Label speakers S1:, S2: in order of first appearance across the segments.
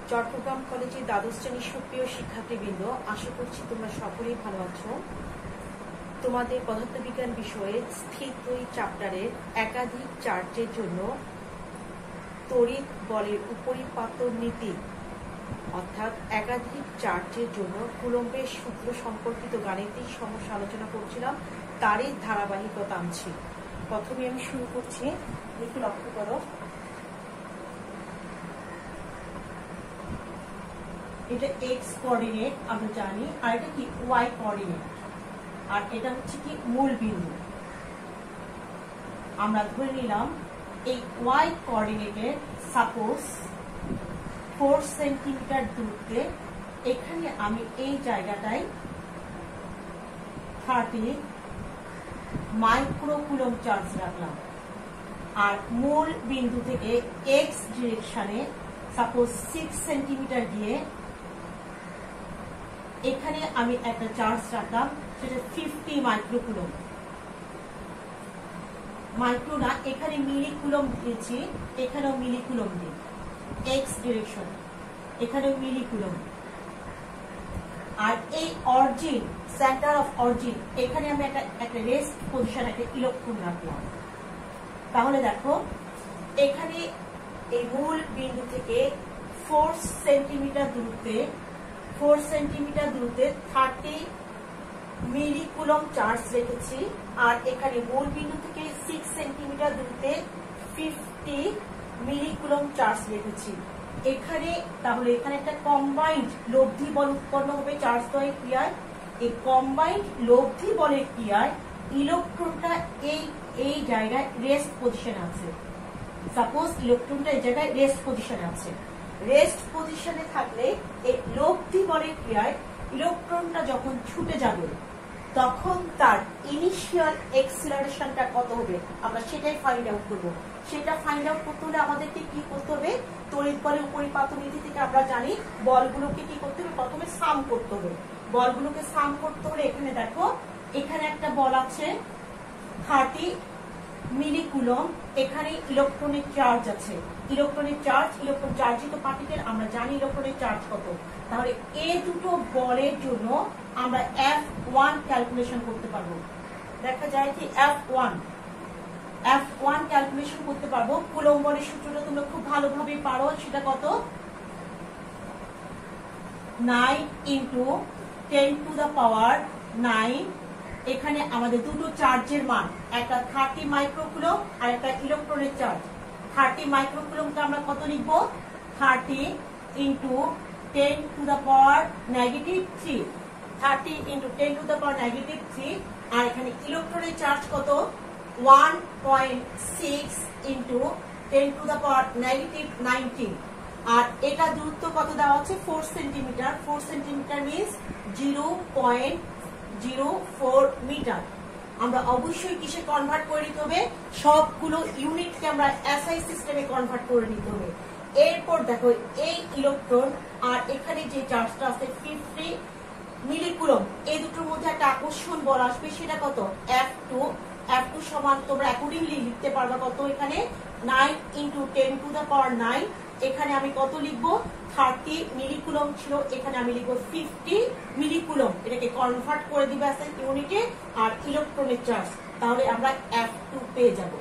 S1: চট্টগ্রাম কলেজে দ্বাদশ শ্রেণীর সুপ্রিয় শিক্ষার্থীবৃন্দ, আশা করছি তোমরা সকলেই ভালো আছো। তোমাদের পদার্থবিজ্ঞান বিষয়ে স্থির তড়িৎ চ্যাপ্টারের একাধিক চার্জের জন্য তড়িৎ বলের উপরিপাতন নীতি অর্থাৎ একাধিক চার্জের জন্য কুলম্বের সূত্র সম্পর্কিত গাণিতিক সমস্যা আলোচনা করছিলাম, তারই ধারাবাহিকতা আনছি। প্রথমে আমি শুরু করছি, একটু লক্ষ্য করো। এটা এক্স কোঅর্ডিনেট আমরা জানি, আর এটা কি ওয়াই কোঅর্ডিনেট, আর এটা হচ্ছে কি মূল বিন্দু। আমরা ধরে নিলাম এই ওয়াই কোঅর্ডিনেটে সাপোজ 4 সেন্টিমিটার দূরত্বে এখানে আমি এই জায়গাটায় 30 মাইক্রোকুলম্ব চার্জ রাখলাম, আর মূল বিন্দু থেকে এক্স ডিরেকশনে সাপোজ 6 সেন্টিমিটার দিয়ে এখানে আমি একটা চার্জ রাখলাম, সেটা 50 মাইক্রোকুলম্ব। মাইক্রো না, এখানে মিলিকুলম্ব দিয়েছি, এখানেও মিলিকুলম্ব দিই, এক্স ডিরেকশন এখানেও মিলিকুলম্ব। আর এই অরিজিন, সেন্টার অফ অরিজিন, এখানে আমি একটা রেস্ট পজিশন, একটা ইলেকট্রন রাখলাম। তাহলে দেখো এখানে এই মূল বিন্দু থেকে 4 সেন্টিমিটার দূরত্বে 30 মিলিকুলম্ব চার্জ রেখেছি, আর এখানে মূল বিন্দু থেকে 6 সেন্টিমিটার দূরত্বে 50 মিলিকুলম্ব চার্জ রেখেছি। এখানে তাহলে এখানে একটা কম্বাইন্ড লব্ধি বল উৎপন্ন হবে চার্জ দ্বয়ের ক্রিয়ায়। এই কম্বাইন্ড লব্ধি বলের ক্রিয়ায় ইলেকট্রনটা এই জায়গায় রেস্ট পজিশন আছে। সাপোজ ইলেকট্রনটা এই জায়গায় রেস্ট পজিশন আছে। রেস্ট পজিশনে থাকলে এই লব্ধি বলের ক্রিয়ায় ইলেকট্রনটা যখন ছুটে যাবে তখন তার ইনিশিয়াল এক্সিলারেশনটা কত হবে আমরা সেটাই ফাইন্ড আউট করব। সেটা ফাইন্ড আউট করতে হলে আমাদেরকে কি করতে হবে, তড়িৎ বলের উপরিপাতন নীতি থেকে আমরা জানি বলগুলোকে কি করতে হবে, প্রথমে সাম করতে হবে। বলগুলোকে সাম করতে হলে এখানে দেখো, এখানে একটা বল আছে 30 মিলিকুলম্ব, এখানে ইলেকট্রনের চার্জ আছে। ইলেকট্রনের চার্জ, ইলেকট্রন চার্জিত পার্টিকেল, আমরা জানি ইলেকট্রনের চার্জ কত। তাহলে এই দুটো বলের জন্য আমরা F1 ক্যালকুলেশন করতে পারবো। দেখা যায় কি F1 ক্যালকুলেশন করতে পারবো। কুলম্ব বলের সূত্রটা তোমরা খুব ভালোভাবে পারো, সেটা কত, 9 × 10⁹। এখানে আমাদের দুটো চার্জের মান, একটা 30 মাইক্রোকুলম্ব আর একটা ইলেকট্রনের চার্জ। 30 মাইক্রোকুলম্বকে আমরা কত লিখব, 30 × 10⁻³ 30 × 10⁻³ আর এখানে ইলেকট্রনের চার্জ কত, 1.6 × 10⁻⁻19। আর এটা দূরত্ব কত দেওয়া আছে, 4 সেন্টিমিটার। 4 centimetre means 0.04 metre. আমরা অবশ্যই কিসে কনভার্ট করে নিতে হবে, সবগুলো ইউনিটকে আমরা এসআই সিস্টেমে কনভার্ট করে নিতে হবে। এরপর দেখো এই ইলেকট্রন আর এখানে যে চার্জটা আছে 50 মিলিকুলম্ব, এই দুটোর মধ্যে একটা আকর্ষণ বল আসবে, সেটা কত, F2 সমান তোমরা অ্যাকর্ডিংলি লিখতে পারবা কত, এখানে 9 × 10⁹। এখানে আমি কত লিখবো, 30 মিলিকুলম্ব ছিল, এখানে আমি লিখবো 50 মিলিকুলম্ব। এটাকে কনভার্ট করে দিবে এসআই ইউনিটে আর ইলেকট্রনের চার্জ। তাহলে আমরা F2 পেয়ে যাব।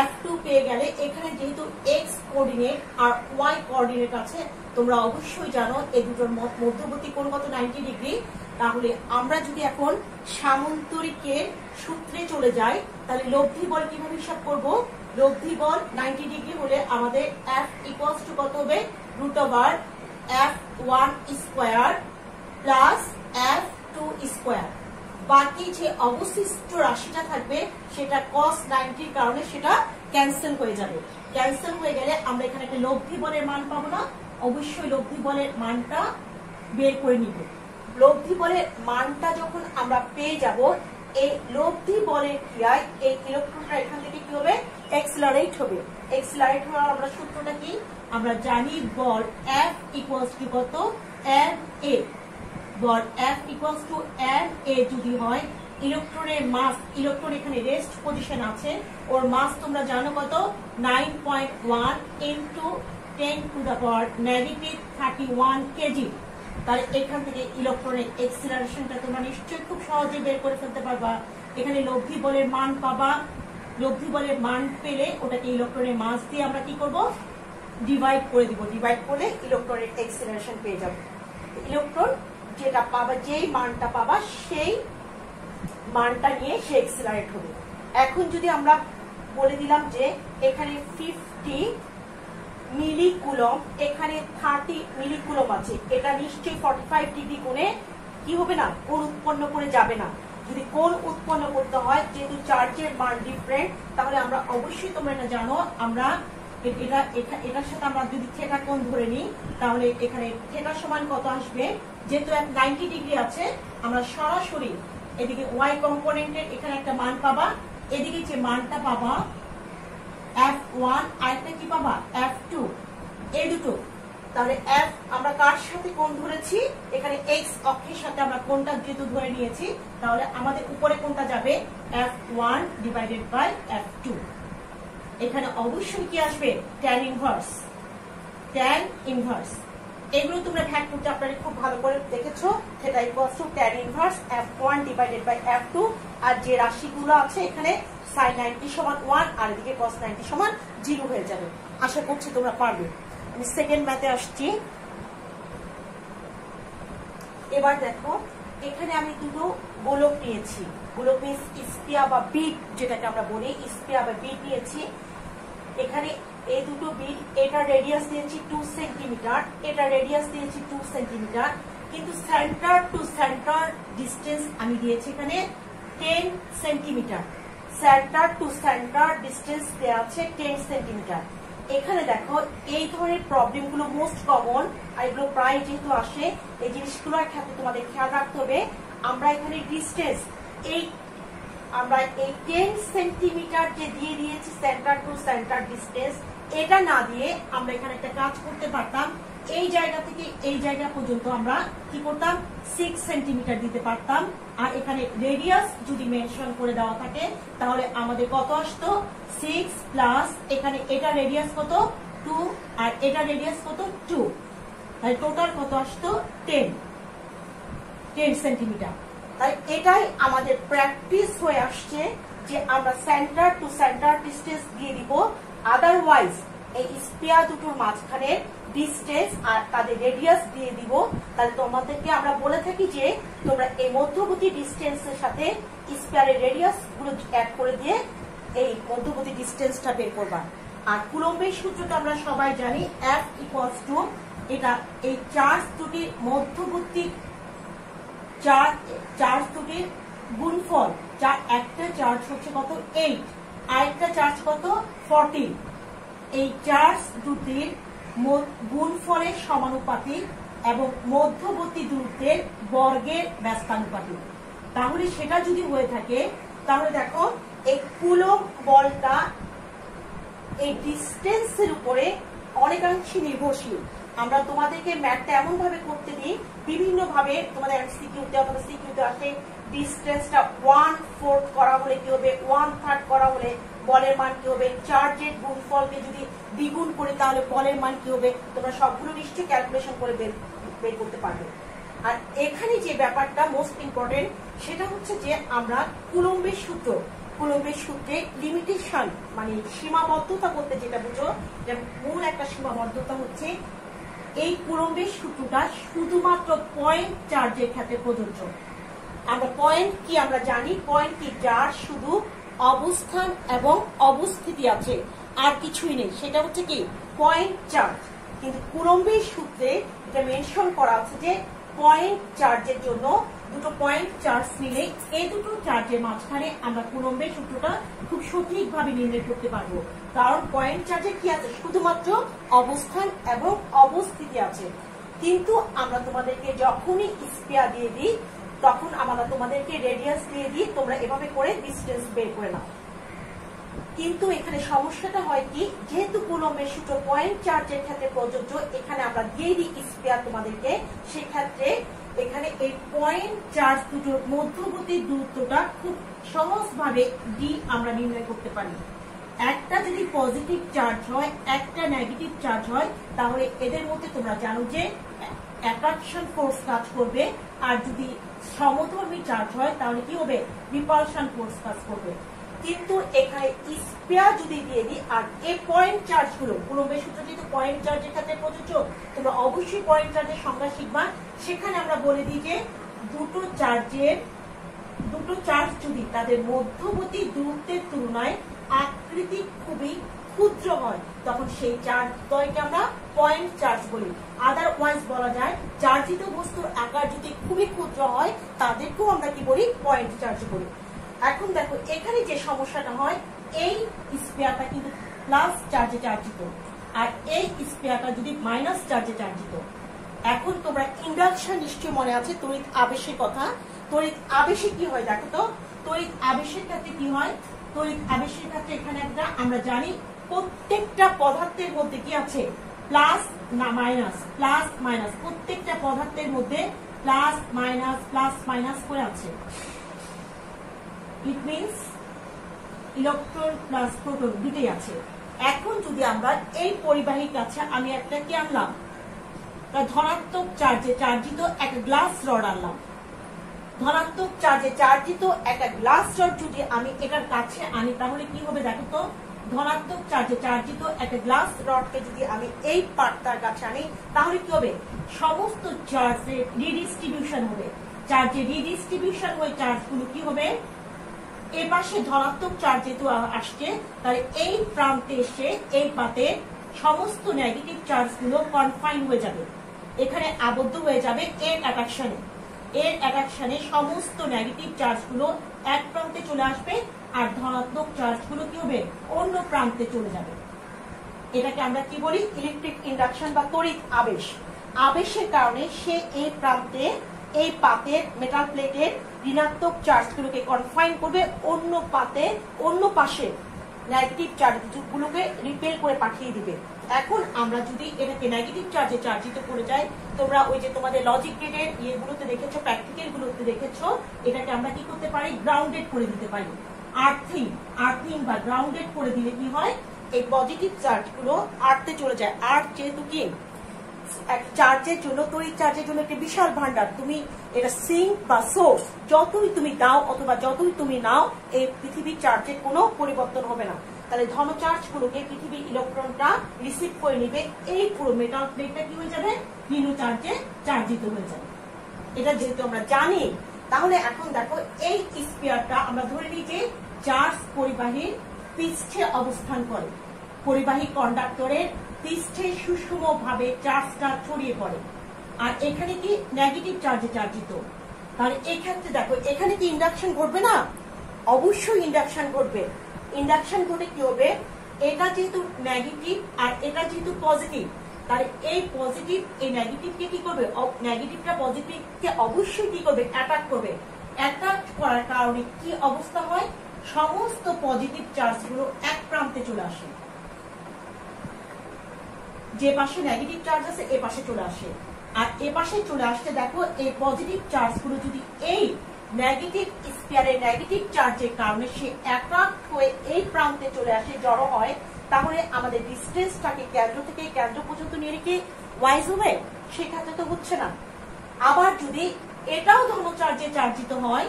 S1: F2 পেয়ে গেলে এখানে যেহেতু এক্স কোঅর্ডিনেট আর ওয়াই কোঅর্ডিনেট আছে, তোমরা অবশ্যই জানো এই দুটোর মধ্যবর্তী কোণ কত, 90 ডিগ্রি। তাহলে আমরা যদি এখন সামান্তরিকের সূত্রে চলে যাই, তাহলে লব্ধি বল কিভাবে হিসাব করব, লব্ধি বল 90 ডিগ্রি হলে আমাদের F = কত হবে, √F1² + F2²। বাকি যে অবশিষ্ট রাশিটা থাকবে সেটা cos 90 কারণে সেটা ক্যান্সেল হয়ে যাবে। ক্যান্সেল হয়ে গেলে আমরা এখানে একটা লব্ধি বলের মান পাবো না, অবশ্যই লব্ধি বলের মানটা বের করে নিব। লব্ধি বলের মানটা যখন আমরা পেয়ে যাব, এই লব্ধি বলের ক্রিয়ায় এই ইলেকট্রনটা এখান থেকে কি হবে, এক্সিলারেট হবে। এক্সিলারেট হওয়ার আমরা সূত্রটা কি, আমরা জানি বল F = কত, ma। বল F = ma যদি হয়, ইলেকট্রনের মাস, ইলেকট্রন এখানে রেস্ট পজিশন আছে, ওর মাস তোমরা জানো কত, 9.1 × 10⁻31 কেজি। তাহলে এখান থেকে ইলেকট্রনের এক্সিলারেশনটা তোমরা নিশ্চয়ই খুব সহজে বের করে ফেলতে পারবা। এখানে লব্ধি বলের মান পাবা, লব্ধি বলের মান পেলে ওটাকে ইলেকট্রনের মাস দিয়ে আমরা কি করব, ডিভাইড করে দিব। ডিভাইড করলে ইলেকট্রনের এক্সিলারেশন পেয়ে যাবে। ইলেকট্রন যেটা পাবা, যেই মানটা পাবা সেই মানটা নিয়ে সে এক্সিলারেট হবে। এখন যদি আমরা বলে দিলাম যে এখানে 50 মিলিকুলম, এখানে 30 মিলিকুলম আছে, এটা নিশ্চয়ই 45 ডিগ্রি কোণে কি হবে না, কোণ উৎপন্ন করে যাবে না। যদি কোণ উৎপন্ন করতে হয়, যেহেতু চার্জের মান ডিফারেন্ট, তাহলে আমরা অবশ্যই, তোমরা এটা জানো, আমরা এটার সাথে আমরা যদি থিটা কোণ ধরে নিই, তাহলে এখানে থিটা সমান কত আসবে, যেহেতু 90 ডিগ্রি আছে, আমরা সরাসরি এদিকে ওয়াই কম্পোনেন্টের এখানে একটা মান পাবা, এদিকে যে মানটা পাবা F1 আরেকটা কি পাবা F2, এই দুটো। তাহলে F আমরা কার সাথে কোণ ধরেছি, এখানে x অক্ষের সাথে আমরা কোণটা যেহেতু ধরে নিয়েছি, তাহলে আমাদের উপরে কোণটা যাবে F1 ডিভাইডেড বাই F2। এখানে অবশ্যই কি আসবে, tan ইনভার্স। tan ইনভার্স এগুলো তোমরা ভাগ করতে আপনারা খুব ভালো করে দেখেছো, সেটা equals to tan inverse F1 divided by F2। আর যে রাশিগুলো আছে এখানে sin 90 সমান 1 আর এদিকে cos 90 সমান 0 হয়ে যাবে। আশা করছি তোমরা পারবে। আমি সেকেন্ড ম্যাথে আসছি। এবার দেখো, এখানে আমি দুটো গোলক নিয়েছি, গোলক মিন্স স্পিয়া বা বিট, যেটাকে আমরা বলি স্পিয়া বা বিট নিয়েছি। এখানে এই দুটো বিট, এটা রেডিয়াস দিয়েছি 2 সেন্টিমিটার, এটা রেডিয়াস দিয়েছি 2 সেন্টিমিটার, কিন্তু সেন্টার টু সেন্টার ডিস্টেন্স আমি দিয়েছি এখানে 10 centimetre. Centre to centre distance দেওয়া আছে 10 সেন্টিমিটার। এখানে দেখো, এই ধরনের প্রবলেম গুলো মোস্ট কমন, আর এগুলো প্রায় যেহেতু আসে, এই জিনিসগুলোর ক্ষেত্রে তোমাদের খেয়াল রাখতে হবে। আমরা এখানে ডিস্টেন্স আমরা এই 10 সেন্টিমিটার যে দিয়ে দিয়েছি সেন্টার টু সেন্টার ডিস্টেন্স, এটা না দিয়ে আমরা এখানে একটা কাজ করতে পারতাম, এই জায়গা থেকে এই জায়গা পর্যন্ত আমরা কি করতাম 6 সেন্টিমিটার দিতে পারতাম। আর এখানে রেডিয়াস যদি মেনশন করে দেওয়া থাকে, তাহলে আমাদের কত আসতো 6 প্লাস এখানে এটা রেডিয়াস কত 2 আর এটা রেডিয়াস কত 2, তাই টোটাল কত আসতো 10 সেন্টিমিটার। তাই এটাই আমাদের প্র্যাকটিস হয়ে আসছে যে আমরা সেন্টার টু সেন্টার ডিস্টেন্স দিয়ে দিব, আদারওয়াইজ এই স্পিয়ার দুটোর মাঝখানে ডিস্টেন্স আর তাদের রেডিয়াস দিয়ে দিব। তাহলে তোমাদেরকে আমরা বলে থাকি যে তোমরা এই মধ্যবর্তী ডিস্টেন্সের সাথে স্পিয়ারের রেডিয়াস গুলো অ্যাড করে দিয়ে এই মধ্যবর্তী ডিস্টেন্সটা বের করবা। আর কুলম্বের সূত্রটা আমরা সবাই জানি, F ইকুয়ালস টু এটা এই চার্জ দুটির মধ্যবর্তী চার্জ দুটির গুণফল, যার একটা চার্জ হচ্ছে কত 8 আর একটা চার্জ কত 14, এই চার্জ দুটির গুণফলের সমানুপাতিক এবং মধ্যবর্তী দূরত্বের বর্গের ব্যস্তানুপাতিক। তাহলে সেটা যদি হয়ে থাকে, তাহলে দেখো এই কুলম্ব বলটা এই ডিস্টেন্সের উপরে অনেকাংশে নির্ভরশীল। আমরা তোমাদেরকে ম্যাথটা এমন ভাবে করতে দিই, বিভিন্ন ভাবে তোমাদের এমসিকিউতে অথবা সিকিউতে আসে, ডিস্টেন্সটা 1/4 করা হলে কি হবে, 1/3 করা হলে বলের মান কি হবে, চার্জের গুণফলকে যদি দ্বিগুণ করে তাহলে বলের মান কি হবে, তোমরা সবগুলো নিশ্চয়ই ক্যালকুলেশন করে বের করতে পারবে। আর এখানে যে ব্যাপারটা মোস্ট ইম্পর্টেন্ট, সেটা হচ্ছে যে আমরা কুলম্বের সূত্রে লিমিটেশন মানে সীমাবদ্ধতা বলতে যেটা বুঝো, যে মূল একটা সীমাবদ্ধতা হচ্ছে এই কুলম্বের সূত্রটা শুধুমাত্র পয়েন্ট চার্জের ক্ষেত্রে প্রযোজ্য। আমরা পয়েন্ট কি আমরা জানি, পয়েন্ট কি যার শুধু অবস্থান এবং অবস্থিতি আছে, আর কিছুই নেই, সেটা হচ্ছে কি পয়েন্ট চার্জ। কিন্তু কুলম্বের সূত্রে এটা মেনশন করা আছে যে পয়েন্ট চার্জের জন্য দুটো পয়েন্ট চার্জ নিলে এই দুটো চার্জের মাঝখানে আমরা কুলম্বের সূত্রটা খুব সঠিকভাবে নির্ণয় করতে পারবো। কারণ পয়েন্ট চার্জে কি আছে, শুধুমাত্র অবস্থান এবং অবস্থিতি আছে। কিন্তু আমরা তোমাদেরকে যখনই স্পিয়ার দিয়ে দিই, তখন আমরা তোমাদেরকে রেডিয়াস দিয়ে দিই, তোমরা এভাবে করে ডিস্টেন্স বের করে নাও। কিন্তু এখানে সমস্যাটা হয় কি, যেহেতু কুলম্বের সূত্র পয়েন্ট চার্জের ক্ষেত্রে প্রযোজ্য, এখানে আমরা দিয়ে দিই স্পিয়ার তোমাদেরকে, সেক্ষেত্রে এখানে এই পয়েন্ট চার্জ দুটোর মধ্যবর্তী দূরত্বটা খুব সহজভাবে ডি আমরা নির্ণয় করতে পারি। একটা যদি পজিটিভ চার্জ হয়, একটা নেগেটিভ চার্জ হয়, তাহলে এদের মধ্যে তোমরা জানো যে অ্যাট্রাকশন ফোর্স কাজ করবে। আর যদি সমধর্মী চার্জ হয় তাহলে কি হবে, রিপালশন ফোর্স কাজ করবে। কিন্তু এখানে স্পেয়ার যদি দিয়ে দিই, আর এই পয়েন্ট চার্জ গুলো কুলম্বের সূত্র যেহেতু পয়েন্ট চার্জের ক্ষেত্রে প্রযোজ্য, তোমরা অবশ্যই পয়েন্ট চার্জের সংজ্ঞা শিখবা। সেখানে আমরা বলে দিই যে দুটো চার্জ যদি তাদের মধ্যবর্তী দূরত্বের তুলনায় আকৃতি খুবই ক্ষুদ্র হয়, তখন সেই চার্জ দ্বয়কে আমরা পয়েন্ট চার্জ বলি। আদারওয়াইজ বলা যায় চার্জিত বস্তুর আকার যদি খুবই ক্ষুদ্র হয়, তাদেরকেও আমরা কি বলি, পয়েন্ট চার্জ বলি। এখন দেখো এখানে যে সমস্যাটা হয়, এই স্পেয়ারটা কিন্তু প্লাস চার্জে চার্জিত, আর এই স্পেয়ারটা যদি মাইনাস চার্জে চার্জিত। এখন তোমরা ইন্ডাকশন নিশ্চয়ই মনে আছে, তড়িৎ আবেশের কথা। তড়িৎ আবেশে কি হয় দেখো তো, তড়িৎ আবেশের ক্ষেত্রে কি হয়, তড়িৎ আবেশের ক্ষেত্রে এখানে একটা আমরা জানি প্রত্যেকটা পদার্থের মধ্যে কি আছে, প্লাস না মাইনাস, প্লাস মাইনাস, প্রত্যেকটা পদার্থের মধ্যে প্লাস মাইনাস করে আছে। It means electron plus proton দুটোই আছে। এখন যদি আমরা এই পরিবাহীর কাছে আমি একটা কি আনলাম, ধনাত্মক চার্জে চার্জিত একটা গ্লাস রড আনলাম, ধনাত্মক চার্জে চার্জিত একটা গ্লাস রড যদি আমি এটার কাছে আনি, তাহলে কি হবে দেখো তো, ধনাত্মক চার্জে চার্জিত একটা গ্লাস রডকে যদি আমি এই পার্টটার কাছে আনি, তাহলে কি হবে, সমস্ত চার্জের রিডিস্ট্রিবিউশন হবে। চার্জের রিডিস্ট্রিবিউশন হয়ে চার্জগুলো কি হবে, এ পাশে ধনাত্মক চার্জ যেহেতু আসছে, তাহলে এই প্রান্তে এসে এই পাতে সমস্ত নেগেটিভ চার্জগুলো কনফাইন হয়ে যাবে, এখানে আবদ্ধ হয়ে যাবে এর অ্যাট্রাকশনে। এর অ্যাট্রাকশনে সমস্ত নেগেটিভ চার্জগুলো এক প্রান্তে চলে আসবে, আর ধনাত্মক চার্জগুলো কি হবে, অন্য প্রান্তে চলে যাবে। এটাকে আমরা কি বলি, ইলেকট্রিক ইন্ডাকশন বা তড়িৎ আবেশ। আবেশের কারণে সে এই প্রান্তে এই পাতের মেটাল প্লেটের ঋণাত্মক চার্জগুলোকে কনফাইন করবে, অন্য পাশে নেগেটিভ চার্জগুলোকে রিপেল করে পাঠিয়ে দিবে। এখন আমরা যদি এটাকে নেগেটিভ চার্জে চার্জিত করে যাই, তোমরা ওই যে তোমাদের লজিক গ্রেডের ইয়েগুলোতে দেখেছো, প্র্যাকটিক্যাল গুলোতে দেখেছো, এটাকে আমরা কি করতে পারি, গ্রাউন্ডেড করে দিতে পারি। আর্থিং বা গ্রাউন্ডেড করে দিলে কি হয়, এই পজিটিভ চার্জগুলো আর্থে চলে যায়। আর্থ যেহেতু কি চার্জের জন্য, তড়িৎ চার্জের জন্য একটা বিশাল ভান্ডার, তুমি এটা সিঙ্ক বা সোর্স যতই তুমি দাও অথবা যতই তুমি নাও, এই পৃথিবীর চার্জের কোনো পরিবর্তন হবে না। তাহলে ধন চার্জ গুলোকে পৃথিবীর ইলেকট্রনটা রিসিভ করে নিবে, এই পুরো মেটাল প্লেটটা কি হয়ে যাবে, ঋণ চার্জে চার্জিত হয়ে যাবে। এটা যেহেতু আমরা জানি, তাহলে এখন দেখো এই স্পিয়ারটা আমরা ধরে নিই যে চার্জ পরিবাহীর পৃষ্ঠে অবস্থান করে, পরিবাহী কন্ডাক্টরের পৃষ্ঠে সুষমভাবে চার্জটা ছড়িয়ে পড়ে, আর এখানে কি নেগেটিভ চার্জে চার্জিত। তাহলে এই ক্ষেত্রে দেখো এখানে কি ইন্ডাকশন ঘটবে না, অবশ্যই ইন্ডাকশন ঘটবে। ইন্ডাকশন ঘটে কি হবে, এটা যেহেতু নেগেটিভ আর এটা যেহেতু পজিটিভ, তাহলে এই পজিটিভ এই নেগেটিভকে কি করবে, নেগেটিভটা পজিটিভকে অবশ্যই কি করবে, অ্যাটাক করবে। অ্যাটাক করার কারণে কি অবস্থা হয়, সমস্ত পজিটিভ চার্জগুলো এক প্রান্তে চলে আসে, যে পাশে নেগেটিভ চার্জ আছে এ পাশে চলে আসে, আর এ পাশে চলে আসতে দেখো এই পজিটিভ চার্জগুলো যদি এই নেগেটিভ স্পিয়ারের নেগেটিভ চার্জের কারণে সে অ্যাট্রাক্ট হয়ে এই প্রান্তে চলে আসে, জড়ো হয়, তাহলে আমাদের ডিস্টেন্সটাকে কেন্দ্র থেকে কেন্দ্র পর্যন্ত নিয়ে রেখে ওয়াইজ হবে, সেক্ষেত্রে তো হচ্ছে না। আবার যদি এটাও ধন চার্জে চার্জিত হয়,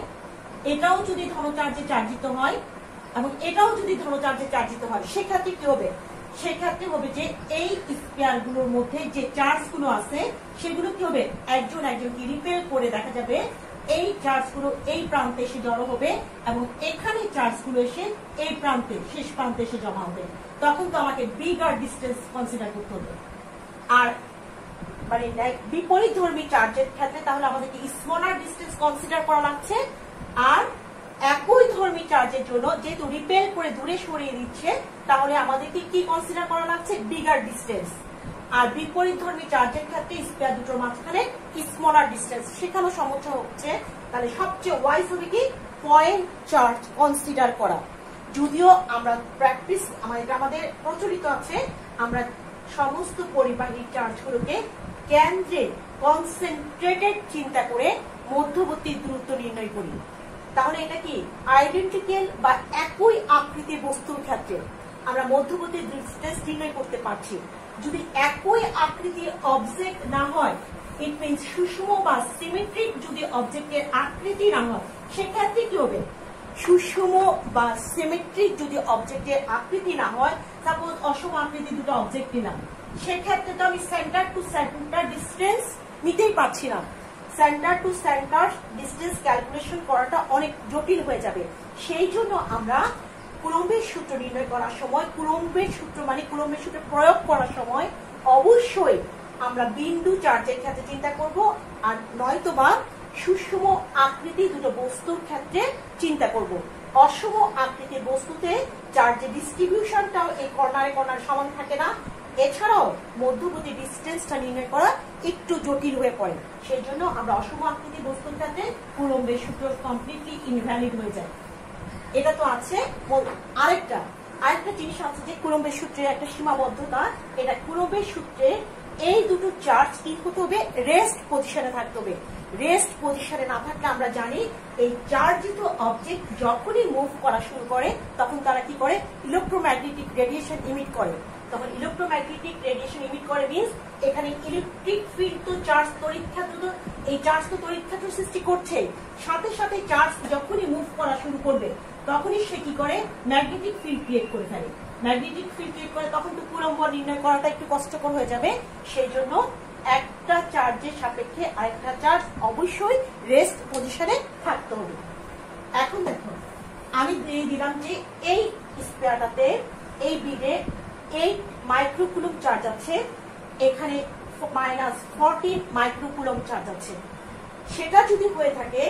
S1: এটাও যদি ধন চার্জে চার্জিত হয় এবং এটাও যদি ধন চার্জে চার্জিত হয়, সেক্ষেত্রে কি হবে, সেক্ষেত্রে হবে যে এই স্পিয়ার গুলোর মধ্যে যে চার্জ গুলো আছে সেগুলো কি হবে, একজন একজনকে রিপেল করে দেখা যাবে এই চার্জ গুলো এই প্রান্তে এসে জড়ো হবে এবং এখানে চার্জ গুলো এসে এই প্রান্তে শেষ প্রান্তে এসে জমা হবে। তখন তো আমাকে বিগার ডিস্টেন্স কনসিডার করতে হবে। আর মানে বিপরীত ধর্মী চার্জের ক্ষেত্রে তাহলে আমাদেরকে স্মলার ডিস্টেন্স কনসিডার করা লাগছে, আর একই ধর্মী চার্জের জন্য যেহেতু রিপেল করে দূরে সরিয়ে দিচ্ছে, তাহলে আমাদেরকে কি কনসিডার করা লাগছে, বিগার ডিস্টেন্স। আর বিপরীত ধর্মী চার্জের ক্ষেত্রে স্পিয়ার দুটোর মাঝখানে স্মলার ডিস্টেন্স, সেখানেও সমস্যা হচ্ছে। তাহলে সবচেয়ে ওয়াইজ হবে কি পয়েন্ট চার্জ কনসিডার করা। যদিও আমরা প্র্যাকটিস আমাদের প্রচলিত আছে, আমরা সমস্ত পরিবাহী চার্জগুলোকে কেন্দ্রে কনসেন্ট্রেটেড চিন্তা করে মধ্যবর্তী দূরত্ব নির্ণয় করি। তাহলে এটা কি আইডেন্টিক্যাল বা একই আকৃতির বস্তুর ক্ষেত্রে, আমরা মধ্যবর্তী ডিস্টেন্স নির্ণয় করতে পারছি। যদি একই আকৃতির অবজেক্ট না হয়, ইট মিনস সুষম বা সিমেট্রিক যদি অবজেক্টের আকৃতি না হয়, সেক্ষেত্রে কি হবে? সুষম বা সিমেট্রিক যদি অবজেক্টের আকৃতি না হয়, সাপোজ অসম আকৃতি দুটো অবজেক্ট নিলাম, সেক্ষেত্রে তো আমি সেন্টার টু সেন্টার ডিস্টেন্স নিতেই পারছি না। Centre to centre distance calculation করাটা অনেক জটিল হয়ে যাবে। সেই জন্য আমরা কুলম্বের সূত্র নির্ণয় করার সময়, কুলম্বের সূত্র মানে কুলম্বের সূত্র প্রয়োগ করার সময় অবশ্যই আমরা বিন্দু চার্জের ক্ষেত্রে চিন্তা করব, আর নয়তোবা সুষম আকৃতি দুটো বস্তুর ক্ষেত্রে চিন্তা করব। অসম আকৃতির বস্তুতে চার্জের ডিস্ট্রিবিউশনটাও এই কর্নারে কর্নার সমান থাকে না। এছাড়াও মধ্যবর্তী ডিস্টেন্সটা নির্ণয় করা একটু জটিল হয়ে পড়ে। সেই জন্য আমরা অসম আকৃতির বস্তুর ক্ষেত্রে কুলম্বের সূত্র কমপ্লিটলি ইনভ্যালিড হয়ে যায়। এটা তো আছে। আরেকটা জিনিস আছে যে কুলম্বের সূত্রের একটা সীমাবদ্ধতা। এটা কুলম্বের সূত্রে এই দুটো চার্জ কি হতে হবে? রেস্ট পজিশনে থাকতে হবে। রেস্ট পজিশনে না থাকলে আমরা জানি এই চার্জিত অবজেক্ট যখনই মুভ করা শুরু করে তখন তারা কি করে? ইলেকট্রোম্যাগনেটিক রেডিয়েশন ইমিট করে। তখন ইলেকট্রোম্যাগনেটিক রেডিয়েশন ইমিট করে মিন্স এখানে ইলেকট্রিক ফিল্ড তো চার্জ তড়িৎ ক্ষেত্র, তো এই চার্জ তো তড়িৎ ক্ষেত্র সৃষ্টি করছে। সাথে সাথে চার্জ যখনই মুভ করা শুরু করবে তখনই সে কি করে? ম্যাগনেটিক ফিল্ড ক্রিয়েট করে ফেলে। ম্যাগনেটিক ফিল্ড ক্রিয়েট করে তখন তো কুলম্ব নির্ণয় করাটা একটু কষ্টকর হয়ে যাবে। সেই জন্য একটা চার্জের সাপেক্ষে আরেকটা চার্জ অবশ্যই রেস্ট পজিশনে থাকতে হবে। এখন দেখো, আমি দিয়ে দিলাম যে এই স্পেয়ারটাতে এই বিডে 8 মাইক্রোকুলম চার্জ আছে, এখানে -14 মাইক্রোকুলম চার্জ আছে। সেটা যদি হয়ে থাকে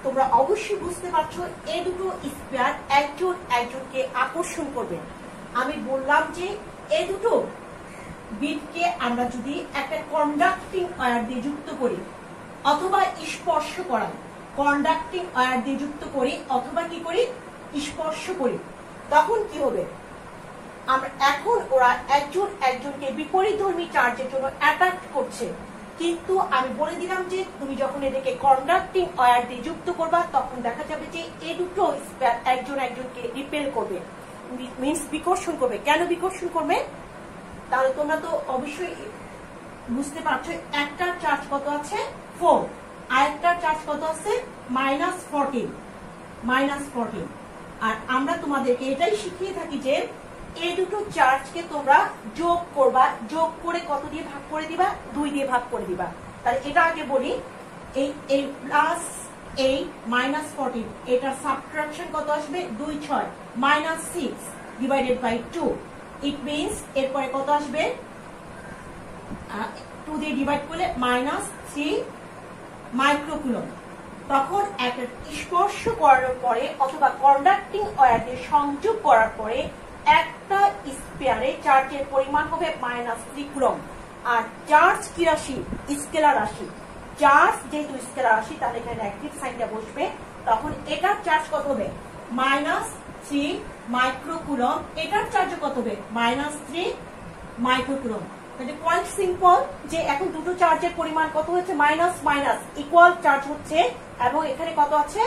S1: তোমরা অবশ্যই বুঝতে পারছো এই দুটো স্পেয়ার একজন একজনকে আকর্ষণ করবে। আমি বললাম যে এই দুটো বিটকে আমরা যদি একটা কন্ডাক্টিং ওয়্যার দিয়ে যুক্ত করি অথবা স্পর্শ করাই, কন্ডাক্টিং ওয়্যার দিয়ে যুক্ত করি অথবা কি করি? স্পর্শ করি, তখন কি হবে? আমরা এখন ওরা একজন একজনকে বিপরীতধর্মী চার্জের জন্য অ্যাট্রাক্ট করছে, কিন্তু আমি বলে দিলাম যে তুমি যখন এদেরকে কন্ডাক্টিং ওয়্যার দিয়ে যুক্ত করবা তখন দেখা যাবে যে এই দুটো স্পেয়ার একজন একজনকে রিপেল করবে, মিন্স বিকর্ষণ করবে। কেন বিকর্ষণ করবে? তাহলে তোমরা তো অবশ্যই বুঝতে পারছো একটার চার্জ কত আছে? 4, আর একটার চার্জ কত আছে? -14। আর আমরা তোমাদেরকে এটাই শিখিয়ে থাকি যে এই দুটো চার্জকে তোমরা যোগ করবা, যোগ করে কত দিয়ে ভাগ করে দিবা? 2 দিয়ে ভাগ করে দিবা। তাহলে এটা আগে বলি, এই +8 -14 এটার সাবট্রাকশন কত আসবে? 2 6 -6 ডিভাইডেড বাই 2। ইট মিন্স এরপরে কত আসবে? 2 দিয়ে ডিভাইড করলে -3 মাইক্রোকুলম। তখন একটা স্পর্শ করার পরে অথবা কন্ডাক্টিং ওয়্যার দিয়ে সংযোগ করার পরে একটা স্পেয়ারে চার্জের পরিমাণ হবে -3 কুলম। আর চার্জ কি রাশি? স্কেলার রাশি। চার্জ যেহেতু স্কেলার রাশি তাহলে এখানে নেগেটিভ সাইনটা বসবে। তখন এটার চার্জ কত হবে? -3 মাইক্রোকুলম। এটার চার্জ কত হবে? -3 মাইক্রোকুলম। কোয়াইট সিম্পল যে এখন দুটো চার্জের পরিমাণ কত হচ্ছে? মাইনাস মাইনাস ইকুয়াল চার্জ হচ্ছে, এবং এখানে কত আছে?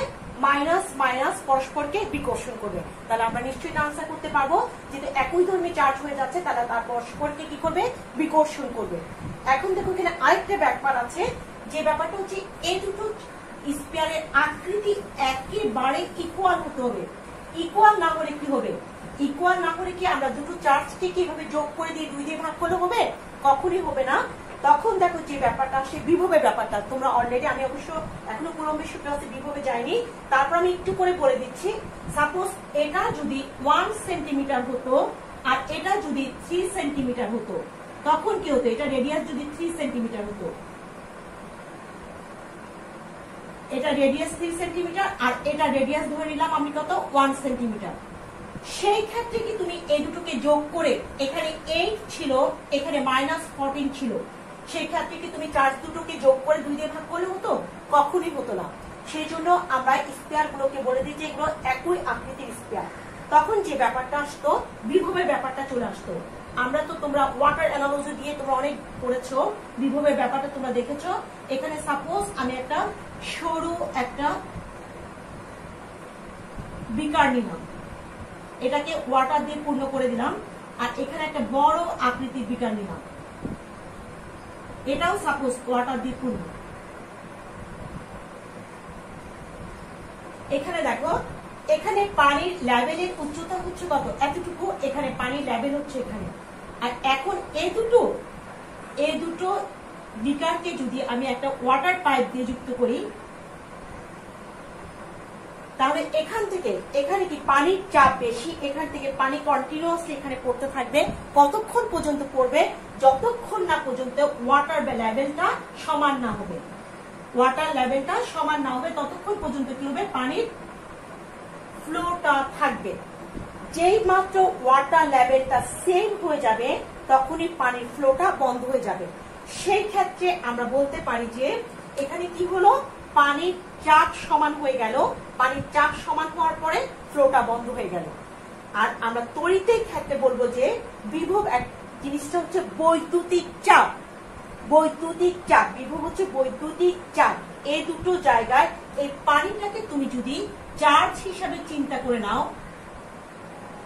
S1: মাইনাস মাইনাস পরস্পরকে বিকর্ষণ করবে। তাহলে আমরা নিশ্চয়ই আনসার করতে পারবো যেহেতু একই ধর্মী চার্জ হয়ে যাচ্ছে তাহলে তার পরস্পরকে কি করবে? বিকর্ষণ করবে। এখন দেখো এখানে আরেকটা ব্যাপার আছে, যে ব্যাপারটা হচ্ছে এই দুটো স্পেয়ারের আকৃতি একেবারে ইকুয়াল হতে হবে। ইকুয়াল না হলে কি হবে? ইকুয়াল না হলে কি আমরা দুটো চার্জকে কিভাবে যোগ করে দিয়ে 2 দিয়ে ভাগ করলে হবে? কখনই হবে না। তখন দেখো যে ব্যাপারটা আসে বিভবের ব্যাপারটা, তোমরা অলরেডি, আমি অবশ্য এখনো কুলম্বের সূত্র আছে বিভবে যাইনি, তারপর আমি একটু করে বলে দিচ্ছি। সাপোজ এটা যদি 1 সেন্টিমিটার হতো আর এটা যদি 3 সেন্টিমিটার হতো তখন কি হতো? এটা রেডিয়াস যদি 3 সেন্টিমিটার হতো, এটা রেডিয়াস 3 সেন্টিমিটার আর এটা রেডিয়াস ধরে নিলাম আমি কত? 1 সেন্টিমিটার। সেই ক্ষেত্রে কি তুমি এই দুটোকে যোগ করে এখানে 8 ছিল, এখানে -14 ছিল, সেই ক্ষেত্রে কি তুমি চার্জ দুটোকে যোগ করে 2 দিয়ে ভাগ করলে হতো? কখনই হতো না। সেই জন্য আমরা স্পেয়ার গুলোকে বলে দিই যে এগুলো একই আকৃতির স্পেয়ার। তখন যে ব্যাপারটা আসতো, বিভবের ব্যাপারটা চলে আসতো। আমরা তো তোমরা ওয়াটার অ্যানালজি দিয়ে তোমরা অনেক পড়েছো, বিভবের ব্যাপারটা তোমরা দেখেছো। এখানে সাপোজ আমি একটা সরু একটা বিকার নিলাম, এটাকে ওয়াটার দিয়ে পূর্ণ করে দিলাম, আর এখানে একটা বড় আকৃতির বিকার নিলাম, এটাও সাপোজ ওয়াটার দিয়ে পূর্ণ। এখানে দেখো, এখানে পানির লেভেলের উচ্চতা হচ্ছে কত, এতটুকু, এখানে পানির লেভেল হচ্ছে এখানে। আর এখন এই দুটো বিকারকে যদি আমি একটা ওয়াটার পাইপ দিয়ে যুক্ত করি, তাহলে এখান থেকে এখানে কি পানির চাপ বেশি, এখান থেকে পানি কন্টিনিউয়াসলি এখানে পড়তে থাকবে। কতক্ষণ পর্যন্ত পড়বে? যতক্ষণ না পর্যন্ত ওয়াটার লেভেলটা সমান না হবে। ওয়াটার লেভেলটা সমান না হবে ততক্ষণ পর্যন্ত কি হবে, পানির ফ্লোটা থাকবে। যেই মাত্র ওয়াটার লেভেলটা সেম হয়ে যাবে তখনই পানির ফ্লোটা বন্ধ হয়ে যাবে। সেই ক্ষেত্রে আমরা বলতে পারি যে এখানে কি হলো, পানির চাপ সমান হয়ে গেল, পানির চাপ সমান হওয়ার পরে ফ্লোটা বন্ধ হয়ে গেল। আর আমরা তড়িতের ক্ষেত্রে বলবো যে বিভব এক জিনিসটা হচ্ছে বৈদ্যুতিক চাপ। বৈদ্যুতিক চাপ, বিভব হচ্ছে বৈদ্যুতিক চাপ। এই দুটো জায়গায় এই পানিটাকে তুমি যদি চার্জ হিসাবে চিন্তা করে নাও,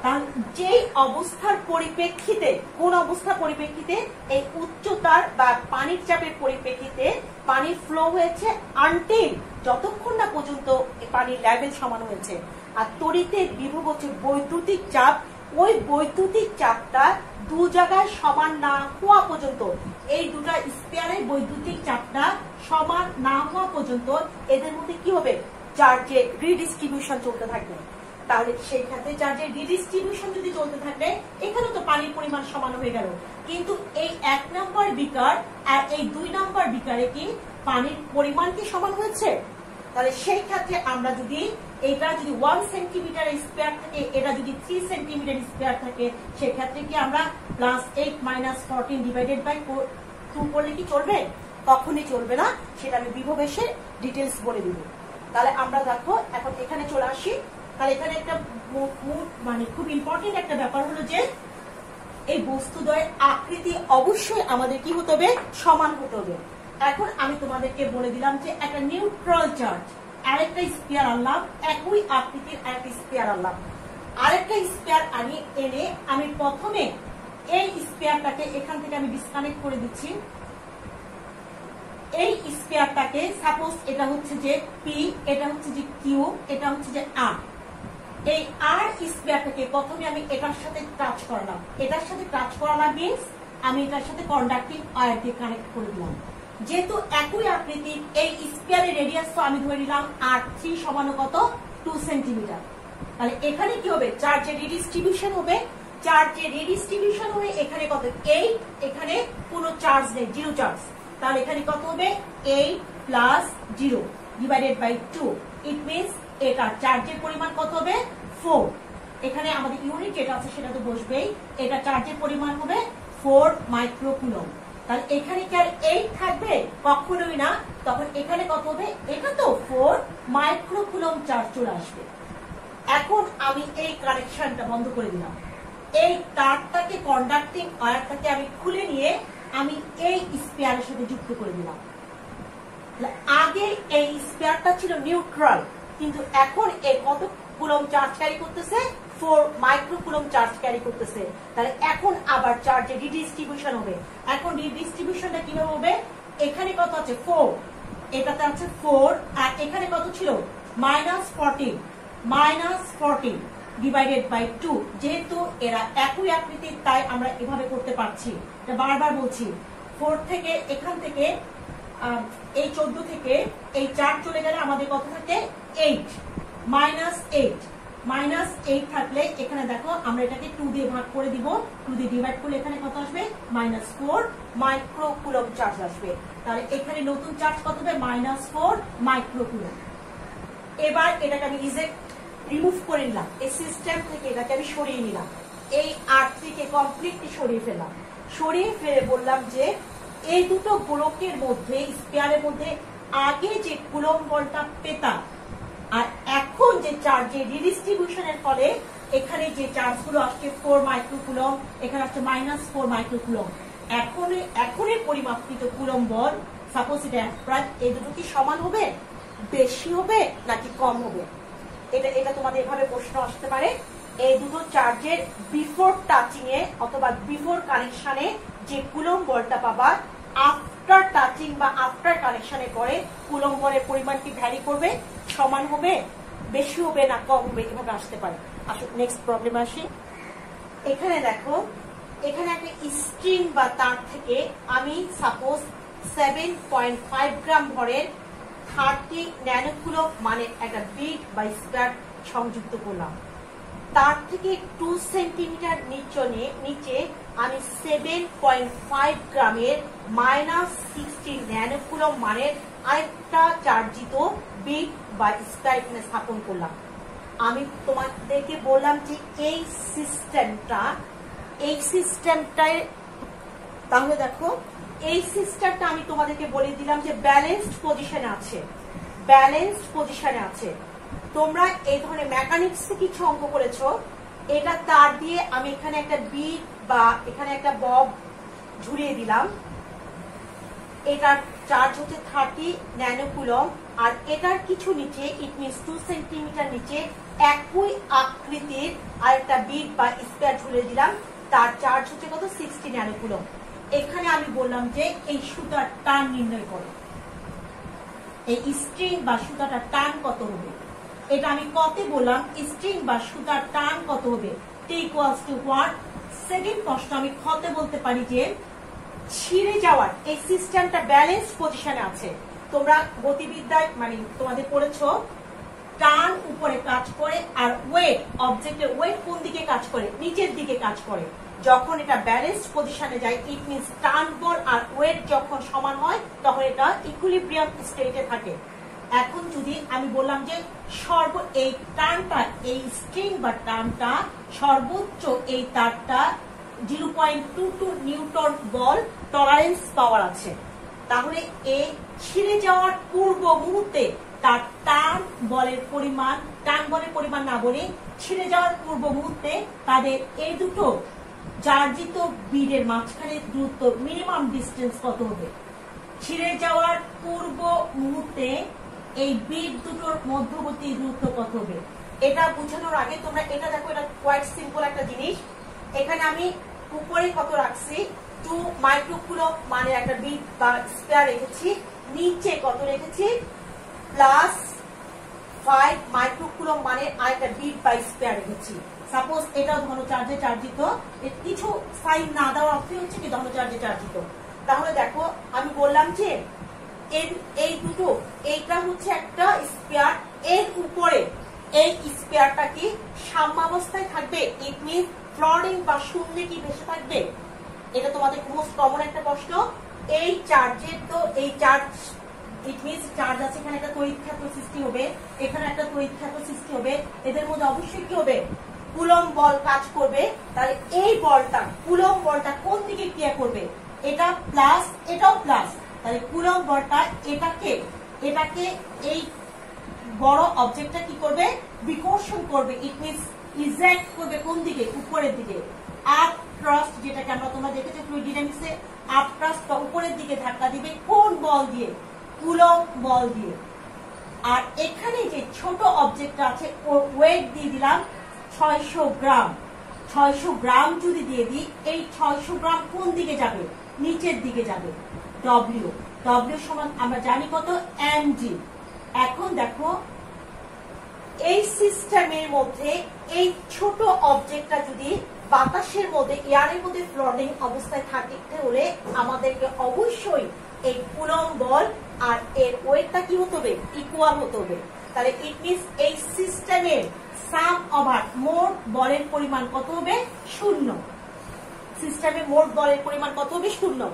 S1: তাহলে যেই অবস্থার পরিপ্রেক্ষিতে, কোন অবস্থার পরিপ্রেক্ষিতে, এই উচ্চতার বা পানির চাপের পরিপ্রেক্ষিতে পানি ফ্লো হয়েছে আনটিল যতক্ষণ না পর্যন্ত পানির লেভেল সমান হয়েছে। আর তড়িতের বিভব হচ্ছে বৈদ্যুতিক চাপ। ওই বৈদ্যুতিক চাপটা দু জায়গায় সমান না হওয়া পর্যন্ত, এই দুটা স্পেয়ারের বৈদ্যুতিক চাপটা সমান না হওয়া পর্যন্ত এদের মধ্যে কি হবে, চার্জের রিডিস্ট্রিবিউশন চলতে থাকবে। তাহলে সেই ক্ষেত্রে চার্জের রিডিস্ট্রিবিউশন যদি চলতে থাকে, এখানে তো পানির পরিমাণ সমান হয়ে গেল, কিন্তু এই 1 নম্বর বিকার আর এই 2 নম্বর বিকারে কি পানির পরিমাণ কি সমান হয়েছে? তাহলে সেই ক্ষেত্রে আমরা যদি এটা যদি 1 সেন্টিমিটার স্কয়ার থাকে, এটা যদি 3 সেন্টিমিটার স্কয়ার থাকে, সেক্ষেত্রে কি আমরা +8 - 14 ডিভাইডেড বাই 2 করলে কি চলবে? কখনই চলবে না। সেটা আমি বিভব এসে ডিটেলস বলে দিব। তাহলে আমরা দেখো এখন এখানে চলে আসি। তাহলে এখানে একটা মানে খুব ইম্পর্টেন্ট একটা ব্যাপার হলো যে এই বস্তুদ্বয়ের আকৃতি অবশ্যই আমাদের কি হতে হবে, সমান হতে হবে। এখন আমি তোমাদেরকে বলে দিলাম যে একটা নিউট্রাল চার্জ, আরেকটা স্পিয়ার আনলাম, একই আকৃতির আরেকটা স্পিয়ার আনলাম, আরেকটা স্পিয়ার এনে আমি প্রথমে এই স্পিয়ারটাকে এখান থেকে আমি ডিসকানেক্ট করে দিচ্ছি। এই স্পিয়ারটাকে সাপোজ এটা হচ্ছে যে পি, এটা হচ্ছে যে কিউ, এটা হচ্ছে যে আর। এই আর স্পিয়ারটাকে প্রথমে আমি এটার সাথে টাচ করালাম। এটার সাথে টাচ করালাম মিন্স আমি এটার সাথে কন্ডাক্টিং ওয়্যার দিয়ে কানেক্ট করে দিলাম। যেহেতু একই আকৃতির এই স্পিয়ারের রেডিয়াস তো আমি ধরে নিলাম R3 সমান কত, 2 সেন্টিমিটার। তাহলে এখানে কি হবে, চার্জের রিডিস্ট্রিবিউশন হবে। চার্জের রিডিস্ট্রিবিউশন হয়ে এখানে কত, 8, এখানে কোনো চার্জ নেই, 0 চার্জ। তাহলে এখানে কত হবে, 8 + 0 ডিভাইডেড বাই 2। ইট মিনস এটা চার্জের পরিমাণ কত হবে, 4। এখানে আমাদের ইউনিট যেটা আছে সেটা তো বসবেই। এটা চার্জের পরিমাণ হবে 4 মাইক্রোকুলম। তাহলে এখানে কি আর 8 থাকবে, কখনোই না। তখন এখানে কত হবে, এটা তো 4 মাইক্রোকুলম চার্জ চলে আসবে। এখন আমি এই কানেকশনটা বন্ধ করে দিলাম। এই তারটাকে, কন্ডাক্টিং ওয়্যারটাকে আমি খুলে নিয়ে আমি এই স্পিয়ারের সাথে যুক্ত করে দিলাম। আগে এই স্পিয়ারটা ছিল নিউট্রাল, কিন্তু এখন এই কত কুলম চার্জ ক্যারি করতেছে, 4 মাইক্রোকুলম চার্জ ক্যারি করতেছে। তাহলে এখন আবার চার্জের রিডিস্ট্রিবিউশন হবে। এখন রিডিস্ট্রিবিউশনটা কিভাবে হবে, এখানে কত আছে 4, এটাতে আছে 4, আর এখানে কত ছিল -14 ডিভাইডেড বাই 2। যেহেতু এরা একই আকৃতির তাই আমরা এভাবে করতে পারছি। এটা বারবার বলছি, 4 থেকে এখান থেকে এই 14 থেকে এই 4 চলে গেলে আমাদের কত থাকে, 8 -8 থাকলে এখানে দেখো আমরা এটাকে 2 দিয়ে ভাগ করে দিব। 2 দিয়ে ডিভাইড করলে এখানে কত আসবে, -4 মাইক্রোকুলম চার্জ আসবে। তাহলে এখানে নতুন চার্জ কত হবে, -4 মাইক্রোকুলম। এবার এটাকে আমি ইজেক্ট রিমুভ করে নিলাম, এই সিস্টেম থেকে এটাকে আমি সরিয়ে নিলাম। এই R3 কে কমপ্লিটলি সরিয়ে ফেললাম। সরিয়ে ফেলে বললাম যে এই দুটো গোলকের মধ্যে, স্পিয়ারের মধ্যে আগে যে কুলম বলটা পেতাম, আর এখন যে চার্জের রিডিস্ট্রিবিউশনের ফলে এখানে যে চার্জগুলো আসছে 4 মাইক্রোকুলম, এখানে আসছে -4 মাইক্রোকুলম। এখনের পরিমাপকৃত কুলম বল, সাপোজ এটা প্রায়, এই দুটো কি সমান হবে, বেশি হবে নাকি কম হবে? এটা তোমাদের এভাবে প্রশ্ন আসতে পারে। এই দুটো চার্জের বিফোর টাচিং এ অথবা বিফোর কানেকশনে যে কুলম্ব বলটা পাবা, আফটার টাচিং বা আফটার কানেকশনে পরে কুলম্ব বলের পরিমাণটি ভ্যারি করবে, সমান হবে, বেশি হবে না কম হবে, এভাবে আসতে পারে। আসলে নেক্সট প্রবলেম আসি। এখানে দেখো, এখানে একটা স্ট্রিং বা তার থেকে আমি সাপোজ 7.5 গ্রাম ভরের 30 ন্যানোকুলম্ব মানে একটা বিট বা স্কয়ার সংযুক্ত করলাম। তার থেকে 2 সেন্টিমিটার নিচে আমি 7.5 গ্রামের -60 ন্যানোকুলম্ব মানের আরেকটা চার্জিত বিট বা স্কয়ার এখানে স্থাপন করলাম। আমি তোমাদেরকে বললাম যে এই সিস্টেমটায় তাহলে দেখো, এই সিস্টেমটা আমি তোমাদেরকে বলে দিলাম যে ব্যালেন্সড পজিশনে আছে। তোমরা এই ধরনের মেকানিক্স কিছু অঙ্ক করেছো, এটা তার দিয়ে আমি এখানে একটা বিট বা এখানে একটা বব ঝুলিয়ে দিলাম। এটার চার্জ হচ্ছে 30 ন্যানোকুলম্ব, আর এটার কিছু নিচে ইট মিনস 2 সেন্টিমিটার নিচে একই আকৃতির আরেকটা বিট বা স্কয়ার ঝুলিয়ে দিলাম, তার চার্জ হচ্ছে কত 60 ন্যানোকুলম্ব। এখানে আমি বললাম যে এই সুতার টান নির্ণয় করো, এই স্ট্রিং বা সুতাটার টান কত হবে। এটা আমি কতে বললাম, স্ট্রিং বা সুতার টান কত হবে, T equals to what। Second প্রশ্ন আমি খতে বলতে পারি যে ছিঁড়ে যাওয়ার এই সিস্টেমটা ব্যালেন্স পজিশনে আছে। তোমরা গতিবিদ্যায় মানে তোমাদের পড়েছো, টান উপরে কাজ করে আর ওয়েট, অবজেক্টের ওয়েট কোন দিকে কাজ করে, নিচের দিকে কাজ করে। যখন এটা ব্যালেন্স পজিশনে যায় ইট মিনস টান বল আর ওয়েট যখন সমান হয় তখন এটা ইকুইলিব্রিয়াম স্টেটে থাকে। এখন যদি আমি বললাম যে এই টানটা, এই স্ট্রিং বা টানটা সর্বোচ্চ এই তারটা 0.22 নিউটন বল টলারেন্স পাওয়ার আছে, তাহলে এই ছিঁড়ে যাওয়ার পূর্ব মুহূর্তে তার টান বলের পরিমাণ না বলে ছিঁড়ে যাওয়ার পূর্ব মুহূর্তে তাদের এই দুটো চার্জিত বিটের মাঝখানে দূরত্ব মিনিমাম ডিস্টেন্স কত হবে। ছিঁড়ে যাওয়ার পূর্ব মুহূর্তে এই বিট দুটোর মধ্যবর্তী দূরত্ব কত হবে। এটা বোঝানোর আগে তোমরা এটা দেখো, এটা কোয়াইট সিম্পল একটা জিনিস। এখানে আমি উপরে কত রাখছি, 2 মাইক্রোকুলম্ব মানে একটা বিট বা স্কয়ার রেখেছি, নিচে কত রেখেছি +5 মাইক্রোকুলম্ব মানে আরেকটা বিট বা স্কয়ার রেখেছি। সাপোজ এটা ধন চার্জে চার্জিত, কিছু সাইন না দেওয়ার অর্থ হচ্ছে কি ধন চার্জে চার্জিত। তাহলে দেখো আমি বললাম যে এই দুটো, এইটা হচ্ছে একটা স্কয়ার, এর উপরে এই স্কয়ারটা কি সাম্যাবস্থায় থাকবে, ইট মিন ফ্লোরিং বা শূন্যে কি ভেসে থাকবে। এটা তোমাদের মোস্ট কমন একটা প্রশ্ন। এই চার্জের তো এই চার্জ ইট মিনস চার্জ আছে, এখানে একটা তড়িৎ ক্ষেত্র সৃষ্টি হবে, এখানে একটা তড়িৎ ক্ষেত্র সৃষ্টি হবে, এদের মধ্যে অবশ্যই কি হবে, কুলম্ব বল কাজ করবে। তাহলে এই বলটা, কুলম্ব বলটা কোন দিকে ক্রিয়া করবে, এটা প্লাস এটাও প্লাস, তাহলে কুলম্ব বলটা এটাকে এই বড় অবজেক্টটা কি করবে, বিকর্ষণ করবে, ইট মিনস ইজেক্ট করবে কোন দিকে, উপরের দিকে। আপ থ্রাস্ট যেটাকে আমরা তোমরা দেখেছো ফ্লুইডিনামিক্সে, আপ থ্রাস্ট বা উপরের দিকে ধাক্কা দিবে কোন বল দিয়ে, কুলম্ব বল দিয়ে। আর এখানে যে ছোট অবজেক্টটা আছে ওর ওয়েট দিয়ে দিলাম 600 গ্রাম। 600 গ্রাম যদি দিয়ে দিই, এই 600 গ্রাম কোন দিকে যাবে, নিচের দিকে যাবে। ডব্লিউ সমান আমরা জানি কত, mg। এখন দেখো এই সিস্টেমের মধ্যে এই ছোট অবজেক্টটা যদি বাতাসের মধ্যে, এয়ারের মধ্যে ফ্লোটিং অবস্থায় থাকতে হলে আমাদেরকে অবশ্যই এই কুলম্ব বল আর এর ওয়েটটা কি হতে হবে, ইকুয়াল হতে হবে। তাহলে ইট মিনস এই সিস্টেমের সাম ওভার মোট বলের পরিমাণ কত হবে, 0। সিস্টেমের মোট বলের পরিমাণ কত হবে, 0।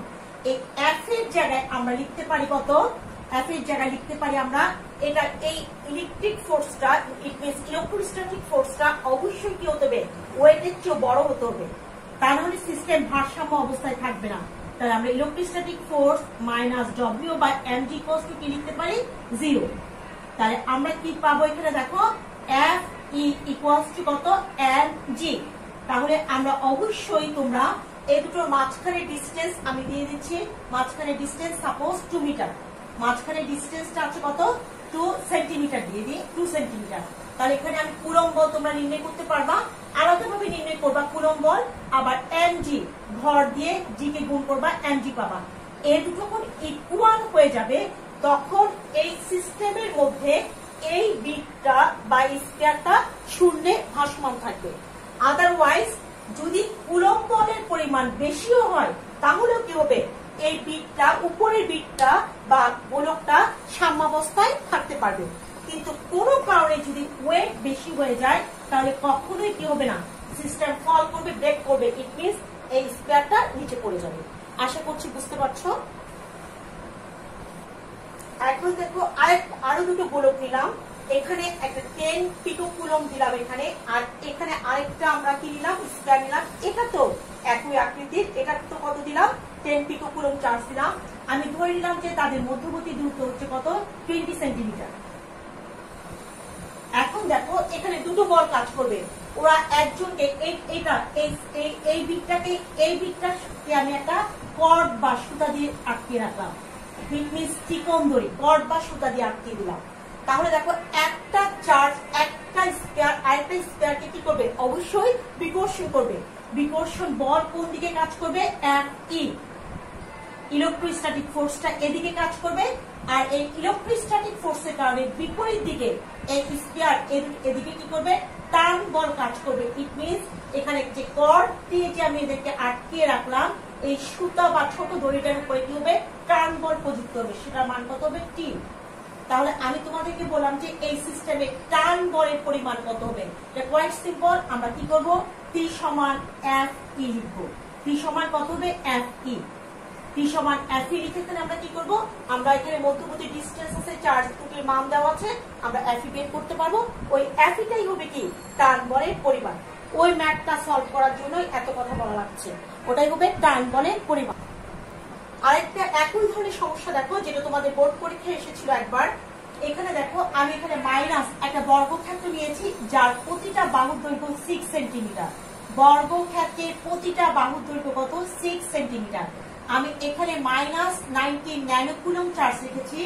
S1: এই এফ এর জায়গায় আমরা লিখতে পারি কত, এফ এর জায়গায় লিখতে পারি আমরা এটা, এই ইলেকট্রিক ফোর্সটা ইট মিনস ইলেকট্রোস্ট্যাটিক ফোর্সটা অবশ্যই কি হতে হবে, ওয়েটের চেয়ে বড় হতে হবে, তা নাহলে সিস্টেম ভারসাম্য অবস্থায় থাকবে না। তাহলে আমরা electrostatic force minus W by mg equals to কি লিখতে পারি, 0। তাহলে আমরা কি পাবো, এখানে দেখো এফ ই ইকুয়ালস টু কত, mg। তাহলে আমরা অবশ্যই, তোমরা এই দুটোর মাঝখানে ডিস্টেন্স আমি দিয়ে দিচ্ছি, মাঝখানে ডিস্টেন্স সাপোজ 2 মিটার। মাঝখানে ডিস্টেন্সটা আছে কত 2 সেন্টিমিটার দিয়ে দিই 2 সেন্টিমিটার। তাহলে এখানে আমি কুলম্ব বল তোমরা নির্ণয় করতে পারবা, আলাদাভাবে নির্ণয় করবা কুলম্ব বল, আবার mg ভর দিয়ে g কে গুণ করবা mg পাবা। এই দুটো যখন ইকুয়াল হয়ে যাবে তখন এই সিস্টেমের মধ্যে এই বিটটা বা স্কয়ারটা শূন্যে ভাসমান থাকবে। আদারওয়াইজ যদি কুলম্ব বলের পরিমাণ বেশিও হয় তাহলেও কি হবে, এই বিটটা উপরের বিটটা বা গোলকটা সাম্যাবস্থায় থাকতে পারবে। কিন্তু কোনো কারণে যদি ওয়েট বেশি হয়ে যায় তাহলে কখনোই কি হবে না, সিস্টেম ফল করবে, ব্রেক করবে। ইট মিনস এই স্কয়ারটা নিচে পড়ে যাবে। আশা করছি বুঝতে পারছো। এখন দেখো আরো দুটো গোলক নিলাম, এখানে একটা 10 পিকোকুলম্ব দিলাম এখানে, আর এখানে আরেকটা আমরা কি নিলাম, স্কয়ার নিলাম। এটা তো একই আকৃতির, এটা তো কত দিলাম 10 পিকোকুলম্ব চার্জ দিলাম। আমি ধরে নিলাম যে তাদের মধ্যবর্তী দূরত্ব হচ্ছে কত 20 সেন্টিমিটার। এখন দেখো এখানে দুটো বল কাজ করবে, ওরা একজনকে এই বিটটাকে আমি একটা কর্ড বা সুতা দিয়ে আটকে রাখলাম। ইট মিনস চিকন দড়ি, কর্ড বা সুতা দিয়ে আটকে দিলাম। তাহলে দেখো একটা চার্জ, একটা স্কয়ার আরেকটা স্কয়ারকে কি করবে, অবশ্যই বিকর্ষণ করবে। বিকর্ষণ বল কোন দিকে কাজ করবে, Fe ইলেকট্রোস্ট্যাটিক ফোর্সটা এদিকে কাজ করবে, আর এই ইলেকট্রোস্ট্যাটিক ফোর্সের কারণে বিপরীত দিকে এই স্কয়ার এদিকে কি করবে, টার্ন বল কাজ করবে। ইট মিনস এখানে যে কর্ড দিয়ে যে আমি এদেরকে আটকে রাখলাম, এই সুতা বা ছোট দড়িটার উপরে কি হবে, টার্ন বল প্রযুক্ত হবে, সেটার মান কত হবে T। তাহলে আমি তোমাদেরকে বললাম যে এই সিস্টেমে টার্ন বলের পরিমাণ কত হবে, এটা কোয়াইট সিম্পল। আমরা কি করব, T সমান Fe লিখব। T সমান কত হবে, Fe। T সমান Fe লিখে আমরা কি করব, আমরা এখানে মধ্যবর্তী ডিসটেন্স আছে, চার্জ দুটির মান দেওয়া আছে, আমরা Fe বের করতে পারবো। ওই Feটাই হবে কি, টার্ন বলের পরিমাণ। ওই ম্যাথটা সলভ করার জন্য এত কথা বলা লাগছে, ওটাই হবে টার্ন বলের পরিমাণ। আরেকটা একই ধরনের সমস্যা দেখো, যেটা তোমাদের বোর্ড পরীক্ষায় এসেছিল একবার। এখানে দেখো আমি এখানে মাইনাস একটা বর্গক্ষেত্র নিয়েছি, যার প্রতিটা বাহুর দৈর্ঘ্য 6 সেন্টিমিটার। বর্গক্ষেত্রের প্রতিটা বাহুর দৈর্ঘ্য কত, 6 সেন্টিমিটার। আমি এখানে মাইনাস 19 ন্যানোকুলম্ব চার্জ রেখেছি,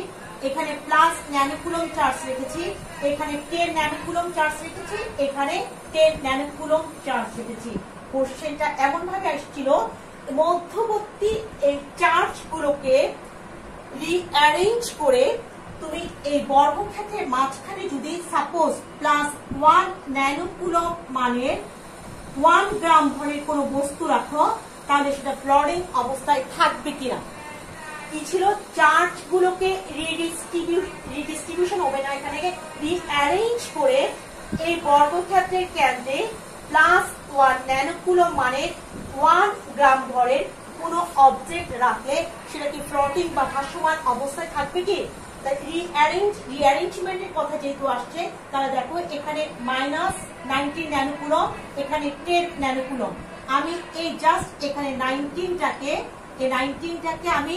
S1: এখানে প্লাস ন্যানোকুলম্ব চার্জ রেখেছি, এখানে 10 ন্যানোকুলম্ব চার্জ রেখেছি, এখানে 10 ন্যানোকুলম্ব চার্জ রেখেছি। কোশ্চেনটা এমন ভাবে আসছিল, মধ্যবর্তী এই চার্জ গুলোকে রিঅ্যারেঞ্জ করে তুমি এই বর্গক্ষেত্রের মাঝখানে যদি সাপোজ প্লাস 1 ন্যানোকুলম্ব মানের 1 গ্রাম ভরের কোনো বস্তু রাখো, তাহলে সেটা ফ্লোরিং অবস্থায় থাকবে কিনা। কি ছিল, চার্জ গুলোকে রিডিস্ট্রিবিউশন হবে না, এখানে রিঅ্যারেঞ্জ করে এই বর্গক্ষেত্রের কেন্দ্রে প্লাস 1 ন্যানোকুলম্ব মানের 1 গ্রাম ভরের কোন অবজেক্ট রাখলে সেটা কি ফ্লোটিং বা ভাসমান অবস্থায় থাকবে কি। রিঅ্যারেঞ্জমেন্টের কথা যেহেতু আসছে, তাহলে দেখো এখানে মাইনাস 19 ন্যানোকুলম্ব, এখানে 10 ন্যানোকুলম্ব। আমি এই জাস্ট এখানে 19টাকে আমি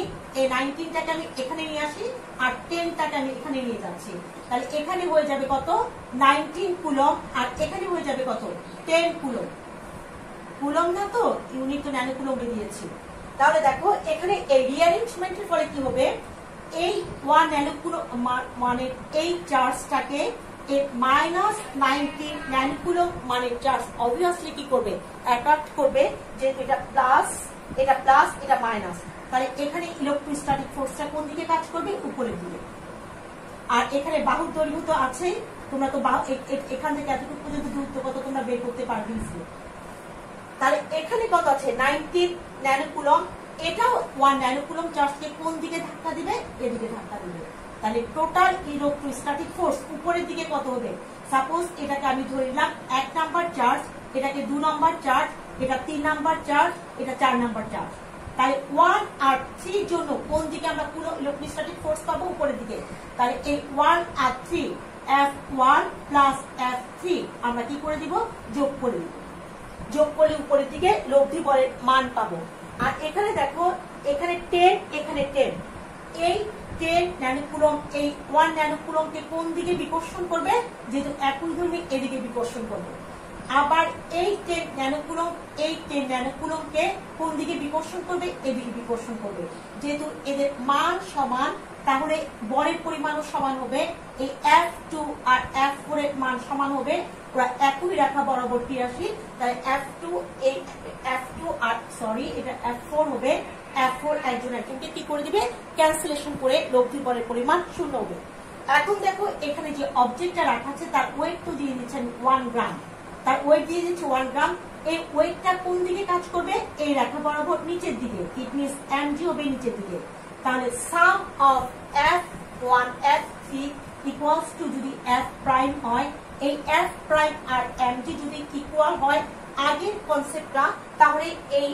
S1: এখানে নিয়ে আসি, আর 10টাকে আমি এখানে নিয়ে যাচ্ছি। তাহলে এখানে হয়ে যাবে কত, 19 কুলম্ব, আর এখানে হয়ে যাবে কত, 10 কুলম্ব। কুলম্ব না তো, ইউনিট তো ন্যানোকুলম্বে দিয়েছি। তাহলে দেখো এখানে এই রিঅ্যারেঞ্জমেন্টের ফলে কি হবে, এই 1 ন্যানোকুলম্ব মানে এই চার্জটাকে মাইনাস 19 ন্যানোকুলম্ব মানে চার্জ অবভিয়াসলি কি করবে, অ্যাট্রাক্ট করবে, যেহেতু এটা প্লাস এটা মাইনাস। তাহলে এখানে ইলেকট্রোস্ট্যাটিক ফোর্সটা কোন দিকে কাজ করবে, উপরের দিকে। আর এখানে বাহুর দৈর্ঘ্য তো আছে, তোমরা তো এখান থেকে এতটুকু পর্যন্ত দূরত্ব কত তোমরা বের করতে পারবে। তাহলে এখানে কত আছে, 19 ন্যানোকুলম্ব। এটাও 1 ন্যানোকুলম্ব চার্জকে কোন দিকে ধাক্কা দিবে, এদিকে ধাক্কা দিবে। তাহলে টোটাল ইলেকট্রোস্ট্যাটিক ফোর্স উপরের দিকে কত হবে, সাপোজ এটাকে আমি ধরে নিলাম 1 নাম্বার চার্জ, এটাকে 2 নাম্বার চার্জ, এটা 3 নাম্বার চার্জ, এটা 4 নাম্বার চার্জ। তাহলে 1 আর 3 জন্য কোন দিকে আমরা পুরো ইলেকট্রোস্ট্যাটিক ফোর্স পাবো, উপরের দিকে। তাহলে এই 1 আর 3 F1 প্লাস F3 আমরা কি করে দিব, যোগ করে দিব। যোগ করলে উপরের দিকে লব্ধি বলের মান পাবো। আর এখানে দেখো এখানে 10, এখানে 10, এই 10 ন্যানোকুলম্ব এই 1 ন্যানোকুলম্বকে কোন দিকে বিকর্ষণ করবে, যেহেতু একই ধর্মী এদিকে বিকর্ষণ করবে। আবার এই 10 ন্যানোকুলম এই 10 ন্যানোকুলমকে কোন দিকে বিকর্ষণ করবে, এদিকে বিকর্ষণ করবে। যেহেতু এদের মান সমান, তাহলে বলের পরিমাণও সমান হবে। এই F2 আর F4 এর মান সমান হবে, ওরা একই রেখা বরাবর আসি। তাই F2 এই F2 আর সরি এটা F4 হবে। F4 একজন একজনকে কি করে দিবে, ক্যান্সেলেশন করে লব্ধি বলের পরিমাণ 0 হবে। এখন দেখো এখানে যে অবজেক্টটা রাখা আছে তার ওয়েট তো দিয়ে দিচ্ছেন 1 গ্রাম, তার ওয়েট দিয়ে দিচ্ছে 1 গ্রাম। এই ওয়েটটা কোন দিকে কাজ করবে, এই রেখা বরাবর নিচের দিকে, ইট মিনস mg হবে নিচের দিকে। তাহলে sum of F1 F3 equals to যদি F প্রাইম হয়, এই F প্রাইম আর mg যদি ইকুয়াল হয় আগের কনসেপ্টটা, তাহলে এই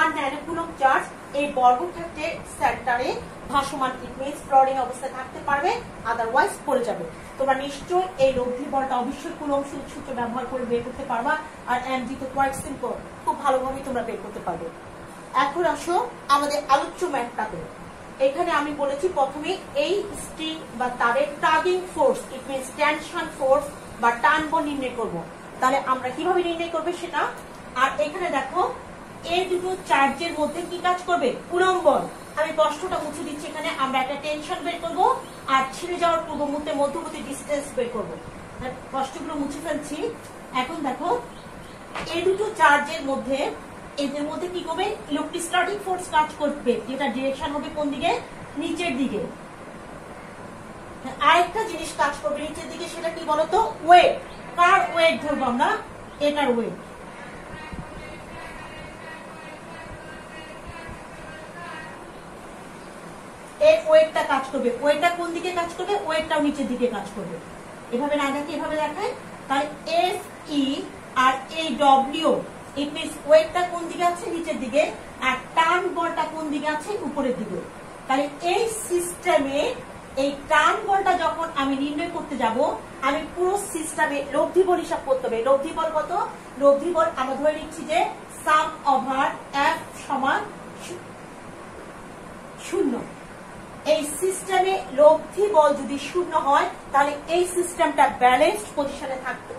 S1: 1 ন্যানোকুলম চার্জ এই বর্গক্ষেত্রের সেন্টারে ভাসমান, ইট মিনস ফ্লোরিং অবস্থায় থাকতে পারবে, আদারওয়াইজ পড়ে যাবে। তোমরা নিশ্চয় এই লব্ধি বলটা অবশ্যই কুলম্ব সূত্র ব্যবহার করে বের করতে পারবা, আর mg তো কোয়াইট সিম্পল, খুব ভালোভাবে তোমরা বের করতে পারবে। এখন আসো আমাদের আলোচ্য ম্যাথটাতে। এখানে আমি বলেছি প্রথমে এই স্ট্রিং বা তারের tugging force, it means tension force বা টান বল নির্ণয় করব। তাহলে আমরা কিভাবে নির্ণয় করবে সেটা। আর এখানে দেখো এই দুটো চার্জের মধ্যে কি কাজ করবে, কুলম্ব বল। আমি কষ্টটা মুছে দিচ্ছি, এখানে আমরা একটা টেনশন বের করব আর ছিঁড়ে যাওয়ার পূর্ব মুহূর্তে মধ্যবর্তী ডিস্টেন্স বের করব। কষ্টগুলো মুছে ফেলছি। এখন দেখো এই দুটো চার্জের মধ্যে, এদের মধ্যে কি করবে, ইলেকট্রোস্ট্যাটিক ফোর্স কাজ করবে, যেটা ডিরেকশন হবে কোন দিকে, নিচের দিকে। আরেকটা জিনিস কাজ করবে নিচের দিকে, সেটা কি বলতো, ওয়েট। কার ওয়েট ধরবো আমরা, এটার ওয়েট। এর ওয়েটটা কাজ করবে, ওয়েটটা কোন দিকে কাজ করবে, ওয়েটটাও নিচের দিকে কাজ করবে। এভাবে না দেখে এভাবে দেখায়। তাহলে এফ ই আর এই ডব্লিউ, ইট মিনস ওয়েটটা কোন দিকে আছে, নিচের দিকে, আর টার্ন বলটা কোন দিকে আছে, উপরের দিকে। তাহলে এই সিস্টেমে এই টার্ন বলটা যখন আমি নির্ণয় করতে যাব, আমি পুরো সিস্টেমে লব্ধি বল হিসাব করতে হবে। লব্ধি বল কত, লব্ধি বল আমরা ধরে নিচ্ছি যে সাম ওভার এফ সমান 0। এই সিস্টেমে লব্ধি বল যদি 0 হয়, তাহলে এই সিস্টেমটা ব্যালেন্সড পজিশনে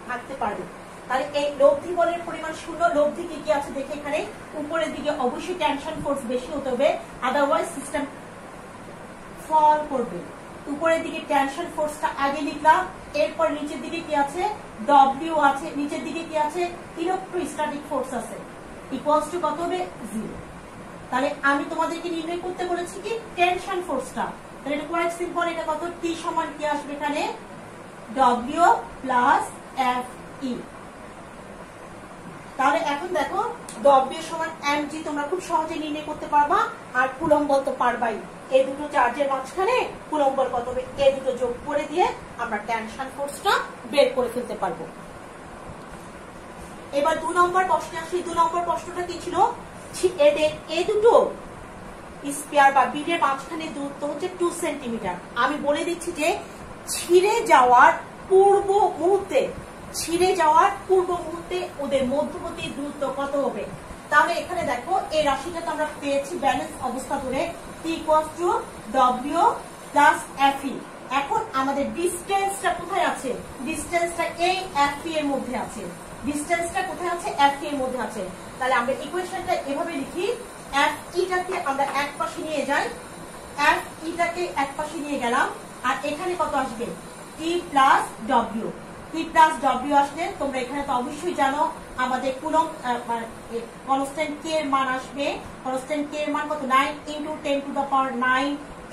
S1: থাকতে পারবে। তাহলে এই লব্ধি বলের পরিমাণ 0, লব্ধি কি কি আছে দেখে, এখানে উপরের দিকে অবশ্যই টেনশন ফোর্স বেশি হতে হবে, আদারওয়াইজ সিস্টেম ফল করবে। উপরের দিকে টেনশন ফোর্সটা আগে লিখলাম, এরপর নিচের দিকে কি আছে, ডব্লিউ আছে, নিচের দিকে কি আছে, ইলেকট্রোস্ট্যাটিক ফোর্স আছে, ইকুয়ালস টু কত হবে, 0। তাহলে আমি তোমাদেরকে নির্ণয় করতে বলেছি কি টেনশন ফোর্সটা। তাহলে এটা কোয়াইট সিম্পল, এটা কত, টি সমান কি আসবে এখানে, ডব্লিউ প্লাস এফ ই। তাহলে এখন দেখো ডব্লিউ সমান mg তোমরা খুব সহজে নির্ণয় করতে পারবা, আর কুলম্ব বল তো পারবাই। এই দুটো চার্জের মাঝখানে কুলম্ব বল কত হবে, এই দুটো যোগ করে দিয়ে আমরা টেনশন ফোর্সটা বের করে ফেলতে পারবো। এবার 2 নম্বর প্রশ্নে আসি। 2 নম্বর প্রশ্নটা কি ছিল, এদের এই দুটো স্পিয়ার বা বিডের মাঝখানে দূরত্ব হচ্ছে 2 সেন্টিমিটার। আমি বলে দিচ্ছি যে ছিঁড়ে যাওয়ার পূর্ব মুহূর্তে ওদের মধ্যবর্তী দূরত্ব কত হবে। তাহলে এখানে দেখো এই রাশিটা তো আমরা পেয়েছি ব্যালেন্স অবস্থা ধরে, T equals to W plus FE। এখন আমাদের ডিসটেন্সটা কোথায় আছে, ডিসটেন্সটা এই FE এর মধ্যে আছে, ডিসটেন্সটা কোথায় আছে, FE এর মধ্যে আছে। তাহলে আমরা ইকুয়েশনটা এভাবে লিখি, FE টাকে আমরা এক পাশে নিয়ে যাই, FE টাকে এক পাশে নিয়ে গেলাম, আর এখানে কত আসবে, T plus W। T plus W আসলে তোমরা এখানে তো অবশ্যই জানো আমাদের কুলম্ব কনস্ট্যান্ট K এর মান আসবে, কনস্ট্যান্ট K এর মান কত, 9 × 10⁹।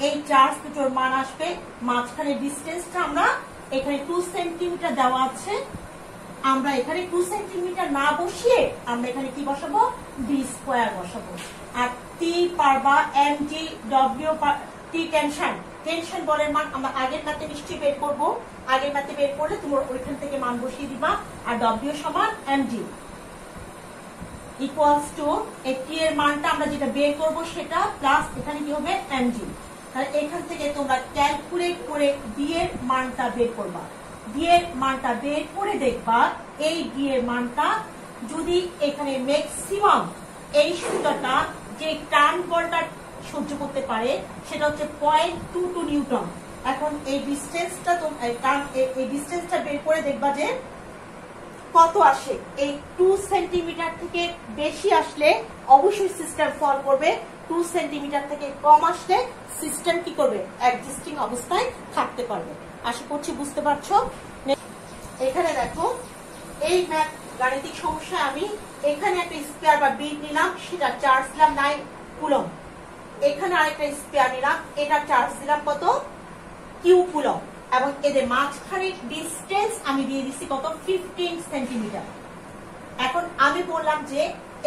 S1: এই চার্জ দুটোর মান আসবে, মাঝখানে ডিসটেন্সটা আমরা এখানে 2 সেন্টিমিটার দেওয়া আছে, আমরা এখানে 2 সেন্টিমিটার না বসিয়ে আমরা এখানে কি বসাবো, d স্কয়ার বসাবো। আর T পারবা mg, W T টেনশন বলের মান আমরা আগের ম্যাথে নিশ্চয়ই বের করবো, আগের ম্যাথে বের করলে তোমরা ওইখান থেকে মান বসিয়ে দিবা। আর W সমান mg ইকুয়ালস টু এই T এর মানটা আমরা যেটা বের করবো সেটা প্লাস এখানে কি হবে mg। তাহলে এখান থেকে তোমরা ক্যালকুলেট করে d এর মানটা বের করবা, d এর মানটা বের করে দেখবা এই d এর মানটা যদি এখানে ম্যাক্সিমাম এই সুতাটা যে টার্ন বলটা সহ্য করতে পারে সেটা হচ্ছে 0.22 নিউটন। এখন এই ডিসটেন্সটা বের করে দেখবা যে কত আসে, এই 2 সেন্টিমিটার থেকে বেশি আসলে অবশ্যই সিস্টেম ফল করবে, 2 সেন্টিমিটার থেকে কম আসলে সিস্টেম কি করবে, এক্সিস্টিং অবস্থায় থাকতে পারবে। আশা করছি বুঝতে পারছো। এখানে দেখো এই গাণিতিক সমস্যা আমি এখানে একটা স্কয়ার বা বিট নিলাম, সেটা চার্জ দিলাম 9 কুলম, এখানে আরেকটা স্কয়ার নিলাম, এটা চার্জ দিলাম কত, কিউ কুলম, এবং এদের মাঝখানে ডিস্টেন্স আমি দিয়ে দিচ্ছি কত, 15 সেন্টিমিটার। এখন আমি বললাম যে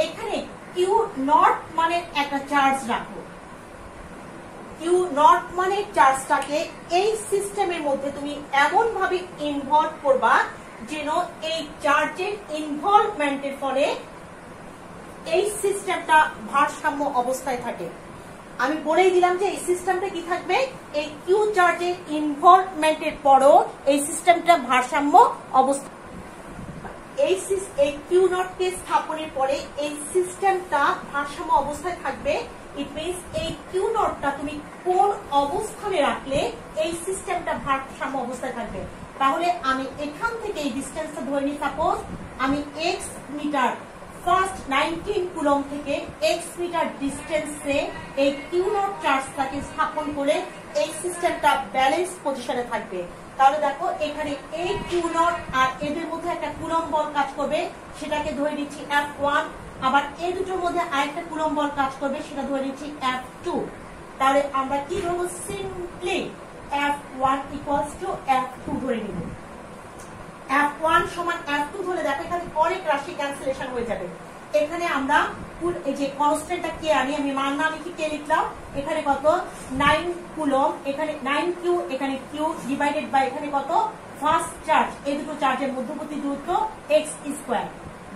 S1: এখানে কিউ নট মানে একটা চার্জ রাখো, কিউ নট মানে চার্জটাকে এই সিস্টেমের মধ্যে তুমি এমন ভাবে ইনভলভ করবা যেন এই চার্জের ইনভলভমেন্টের ফলে এই সিস্টেমটা ভারসাম্য অবস্থায় থাকে। আমি বলেই দিলাম যে এই সিস্টেমটা কি থাকবে, এই কিউ চার্জের ইনভলভমেন্টের পরও এই সিস্টেমটা ভারসাম্য অবস্থা, এই কিউ নট কে স্থাপনের পরে এই সিস্টেমটা ভারসাম্য অবস্থায় থাকবে। ইট মিনস এই কিউ নটটা তুমি কোন অবস্থানে রাখলে এই সিস্টেমটা ভারসাম্য অবস্থায় থাকবে। তাহলে আমি এখান থেকে এই ডিস্টেন্সটা ধরে নিই, সাপোজ আমি x মিটার ফার্স্ট 19 কুলম থেকে x মিটার ডিস্টেন্সে এই কিউ নট চার্জটাকে স্থাপন করে এই সিস্টেমটা ব্যালেন্স পজিশনে থাকবে। তাহলে দেখো এখানে এই কিউ নট আর এদের মধ্যে একটা কুলম বল কাজ করবে, সেটাকে ধরে নিচ্ছি F1, আবার এই দুটোর মধ্যে আরেকটা কুলম বল কাজ করবে, সেটা ধরে নিচ্ছি F2। তাহলে আমরা কি ধরবো, simply F1 equals to F2 ধরে নিব। F1 সমান F2 ধরে দেখো এখানে অনেক রাশি ক্যান্সেলেশন হয়ে যাবে। এখানে আমরা এই যে কনস্ট্যান্টটা কে আনি, আমি মান না লিখে কে লিখলাম, এখানে কত 9 কুলম, এখানে 9 কিউ, এখানে কিউ ডিভাইডেড বাই এখানে কত ফার্স্ট চার্জ, এই দুটো চার্জের মধ্যবর্তী দূরত্ব x স্কয়ার।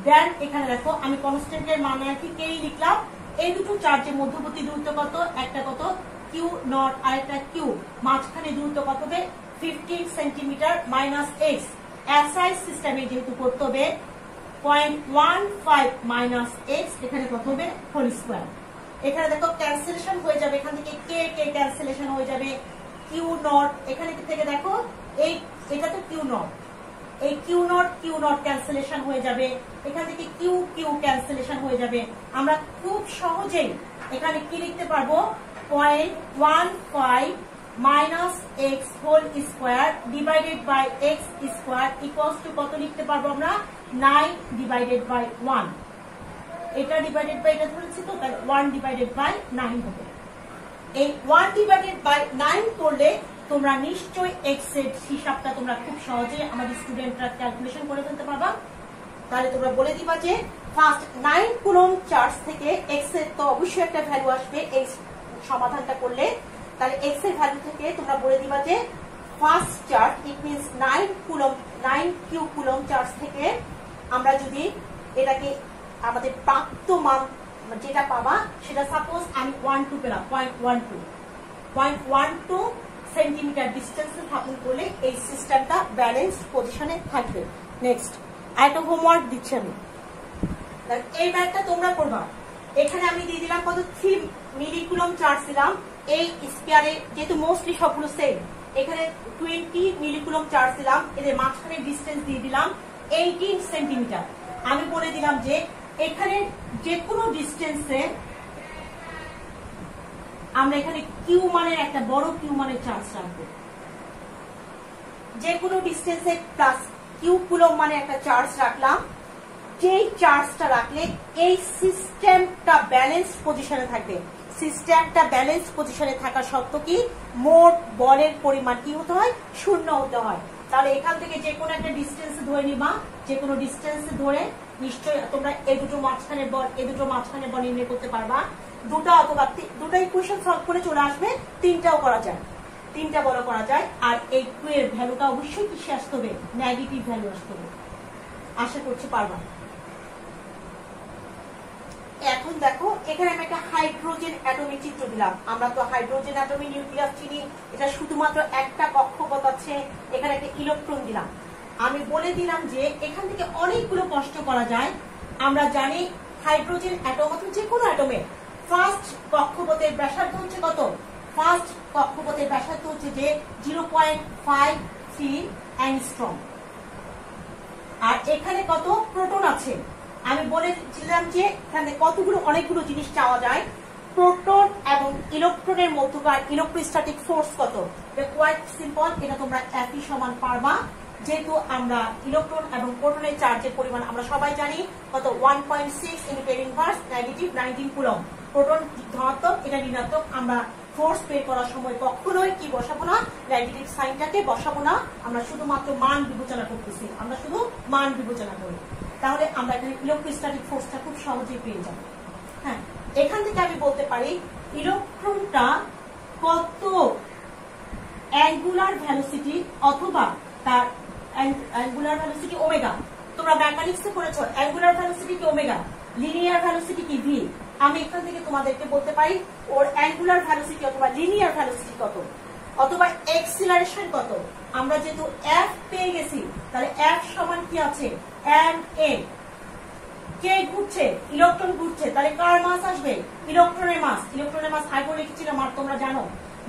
S1: দেন এখানে দেখো আমি কনস্ট্যান্টের মান নাকি কে লিখলাম, এই দুটো চার্জের মধ্যবর্তী দূরত্ব কত, একটা কত কিউ নট আর একটা কিউ, মাঝখানে দূরত্ব কত হবে 15 সেন্টিমিটার মাইনাস x, SI সিস্টেমে যেহেতু করতে হবে 0.15 মাইনাস x, এখানে কত হবে হোল স্কয়ার। এখানে দেখো ক্যান্সেলেশন হয়ে যাবে, এখান থেকে কে কে ক্যান্সেলেশন হয়ে যাবে, কিউ নট এখানে থেকে দেখো এই এটা তো কিউ নট, এই কিউ নট ক্যান্সেলেশন হয়ে যাবে, এখান থেকে কিউ কিউ ক্যান্সেলেশন হয়ে যাবে। আমরা খুব সহজেই এখানে কি লিখতে পারবো, 0.15 minus X whole square divided by X square equals to কত লিখতে পারবো আমরা, 9 ডিভাইডেড বাই 1। এটা ডিভাইডেড বাই এটা ধরেছি তো, তাহলে 1 ডিভাইডেড বাই 9 হবে। এই 1 ডিভাইডেড বাই 9 করলে তোমরা নিশ্চয়ই এক্স এর হিসাবটা তোমরা খুব সহজে আমাদের স্টুডেন্টরা ক্যালকুলেশন করে ফেলতে পারবা। তাহলে তোমরা বলে দিবা যে ফার্স্ট 9 কুলম চার্জ থেকে এক্স এর তো অবশ্যই একটা ভ্যালু আসবে এই সমাধানটা করলে। তাহলে এক্স এর ভ্যালু থেকে তোমরা বলে দিবা যে first charge it means 9 Q coulomb charge থেকে আমরা যদি এটাকে আমাদের প্রাপ্ত মান যেটা পাবা সেটা সাপোজ আমি 1.2 পেলাম, 0.12 সেন্টিমিটার ডিস্টেন্সে স্থাপন করলে এই সিস্টেমটা ব্যালেন্স পজিশনে থাকবে। নেক্সট আরেকটা হোমওয়ার্ক দিচ্ছি আমি, এই ম্যাথটা তোমরা করবা। এখানে আমি দিয়ে দিলাম কত 3 মিলিকুলম চার্জ দিলাম, এই স্কয়ারে যেহেতু মোস্টলি সবগুলো সেম, এখানে 20 মিলিকুলম চার্জ দিলাম, এদের মাঝখানে ডিস্টেন্স দিয়ে দিলাম 18 সেন্টিমিটার। আমি বলে দিলাম যে এখানে যে কোনো ডিস্টেন্সে আমরা এখানে কিউ মানের একটা বড় কিউ মানের চার্জ রাখবো, যে কোনো ডিস্টেন্সে প্লাস কিউ কুলম মানে একটা চার্জ রাখলাম। যেই চার্জটা রাখলে এই সিস্টেমটা ব্যালেন্স পজিশনে থাকবে। সিস্টেমটা ব্যালেন্স পজিশনে থাকা সত্ত্বেও কি মোট বলের পরিমাণ কি হতে হয়, 0 হতে হয়। তাহলে এখান থেকে যে কোনো একটা ডিস্টেন্স ধরে নিবা, যে কোনো ডিস্টেন্স ধরে নিশ্চয়ই তোমরা এই দুটো মাঝখানের বল নির্ণয় করতে পারবা। দুটা অথবা দুটা ইকুয়েশন সলভ করে চলে আসবে, তিনটাও করা যায়, তিনটা বড় করা যায়। আর এই কিউ এর ভ্যালুটা অবশ্যই কিসে আসতে হবে, নেগেটিভ ভ্যালু আসতে হবে। আশা করছি পারবা। এখন দেখো এখানে আমি একটা হাইড্রোজেন অ্যাটমের চিত্র দিলাম। আমরা তো হাইড্রোজেন অ্যাটমের নিউক্লিয়াস চিনি, এটা শুধুমাত্র একটা কক্ষপথ আছে, এখানে একটা ইলেকট্রন দিলাম। আমি বলে দিলাম যে এখান থেকে অনেকগুলো প্রশ্ন করা যায়। আমরা জানি হাইড্রোজেন অ্যাটম অথবা যে কোনো অ্যাটমের ফার্স্ট কক্ষপথের ব্যাসার্ধ হচ্ছে কত, ফার্স্ট কক্ষপথের ব্যাসার্ধ হচ্ছে যে 0.53 অ্যাংস্ট্রম। আর এখানে কত প্রোটন আছে। আমি বলেছিলাম যে এখানে কতগুলো অনেকগুলো জিনিস চাওয়া যায়। প্রোটন এবং ইলেকট্রনের মধ্যকার ইলেকট্রোস্ট্যাটিক ফোর্স কত, এটা কোয়াইট সিম্পল, এটা তোমরা একই সমান পারবা। যেহেতু আমরা ইলেকট্রন এবং প্রোটনের চার্জের পরিমাণ আমরা সবাই জানি কত, 1.6 × 10 ইনভার্স নেগেটিভ 19 কুলম। প্রোটন ধনাত্মক, এটা ঋণাত্মক। আমরা ফোর্স বের করার সময় কখনোই কি বসাবো না, নেগেটিভ সাইনটাকে বসাবো না, আমরা শুধুমাত্র মান বিবেচনা করতেছি, আমরা শুধু মান বিবেচনা করি। তাহলে আমরা এখানে ইলেকট্রোস্ট্যাটিক ফোর্সটা খুব সহজেই পেয়ে যাবো। হ্যাঁ, এখান থেকে আমি বলতে পারি ইলেকট্রনটা কত অ্যাঙ্গুলার ভেলোসিটি অথবা তার অ্যাঙ্গুলার ভেলোসিটি ওমেগা। তোমরা মেকানিক্সে পড়েছো অ্যাঙ্গুলার ভেলোসিটি কি ওমেগা, লিনিয়ার ভেলোসিটি কি ভি। আমি এখান থেকে তোমাদেরকে বলতে পারি ওর অ্যাঙ্গুলার ভেলোসিটি অথবা লিনিয়ার ভেলোসিটি কত, অথবা এক্সিলারেশন কত। আমরা যেহেতু এফ পেয়ে গেছি, তাহলে এফ সমান কি আছে, এম এ। কে ঘুরছে, ইলেকট্রন ঘুরছে, তাহলে কার মাস আসবে, ইলেকট্রনের মাস। ইলেকট্রনের মাস আগে লিখেছিলাম আর তোমরা জানো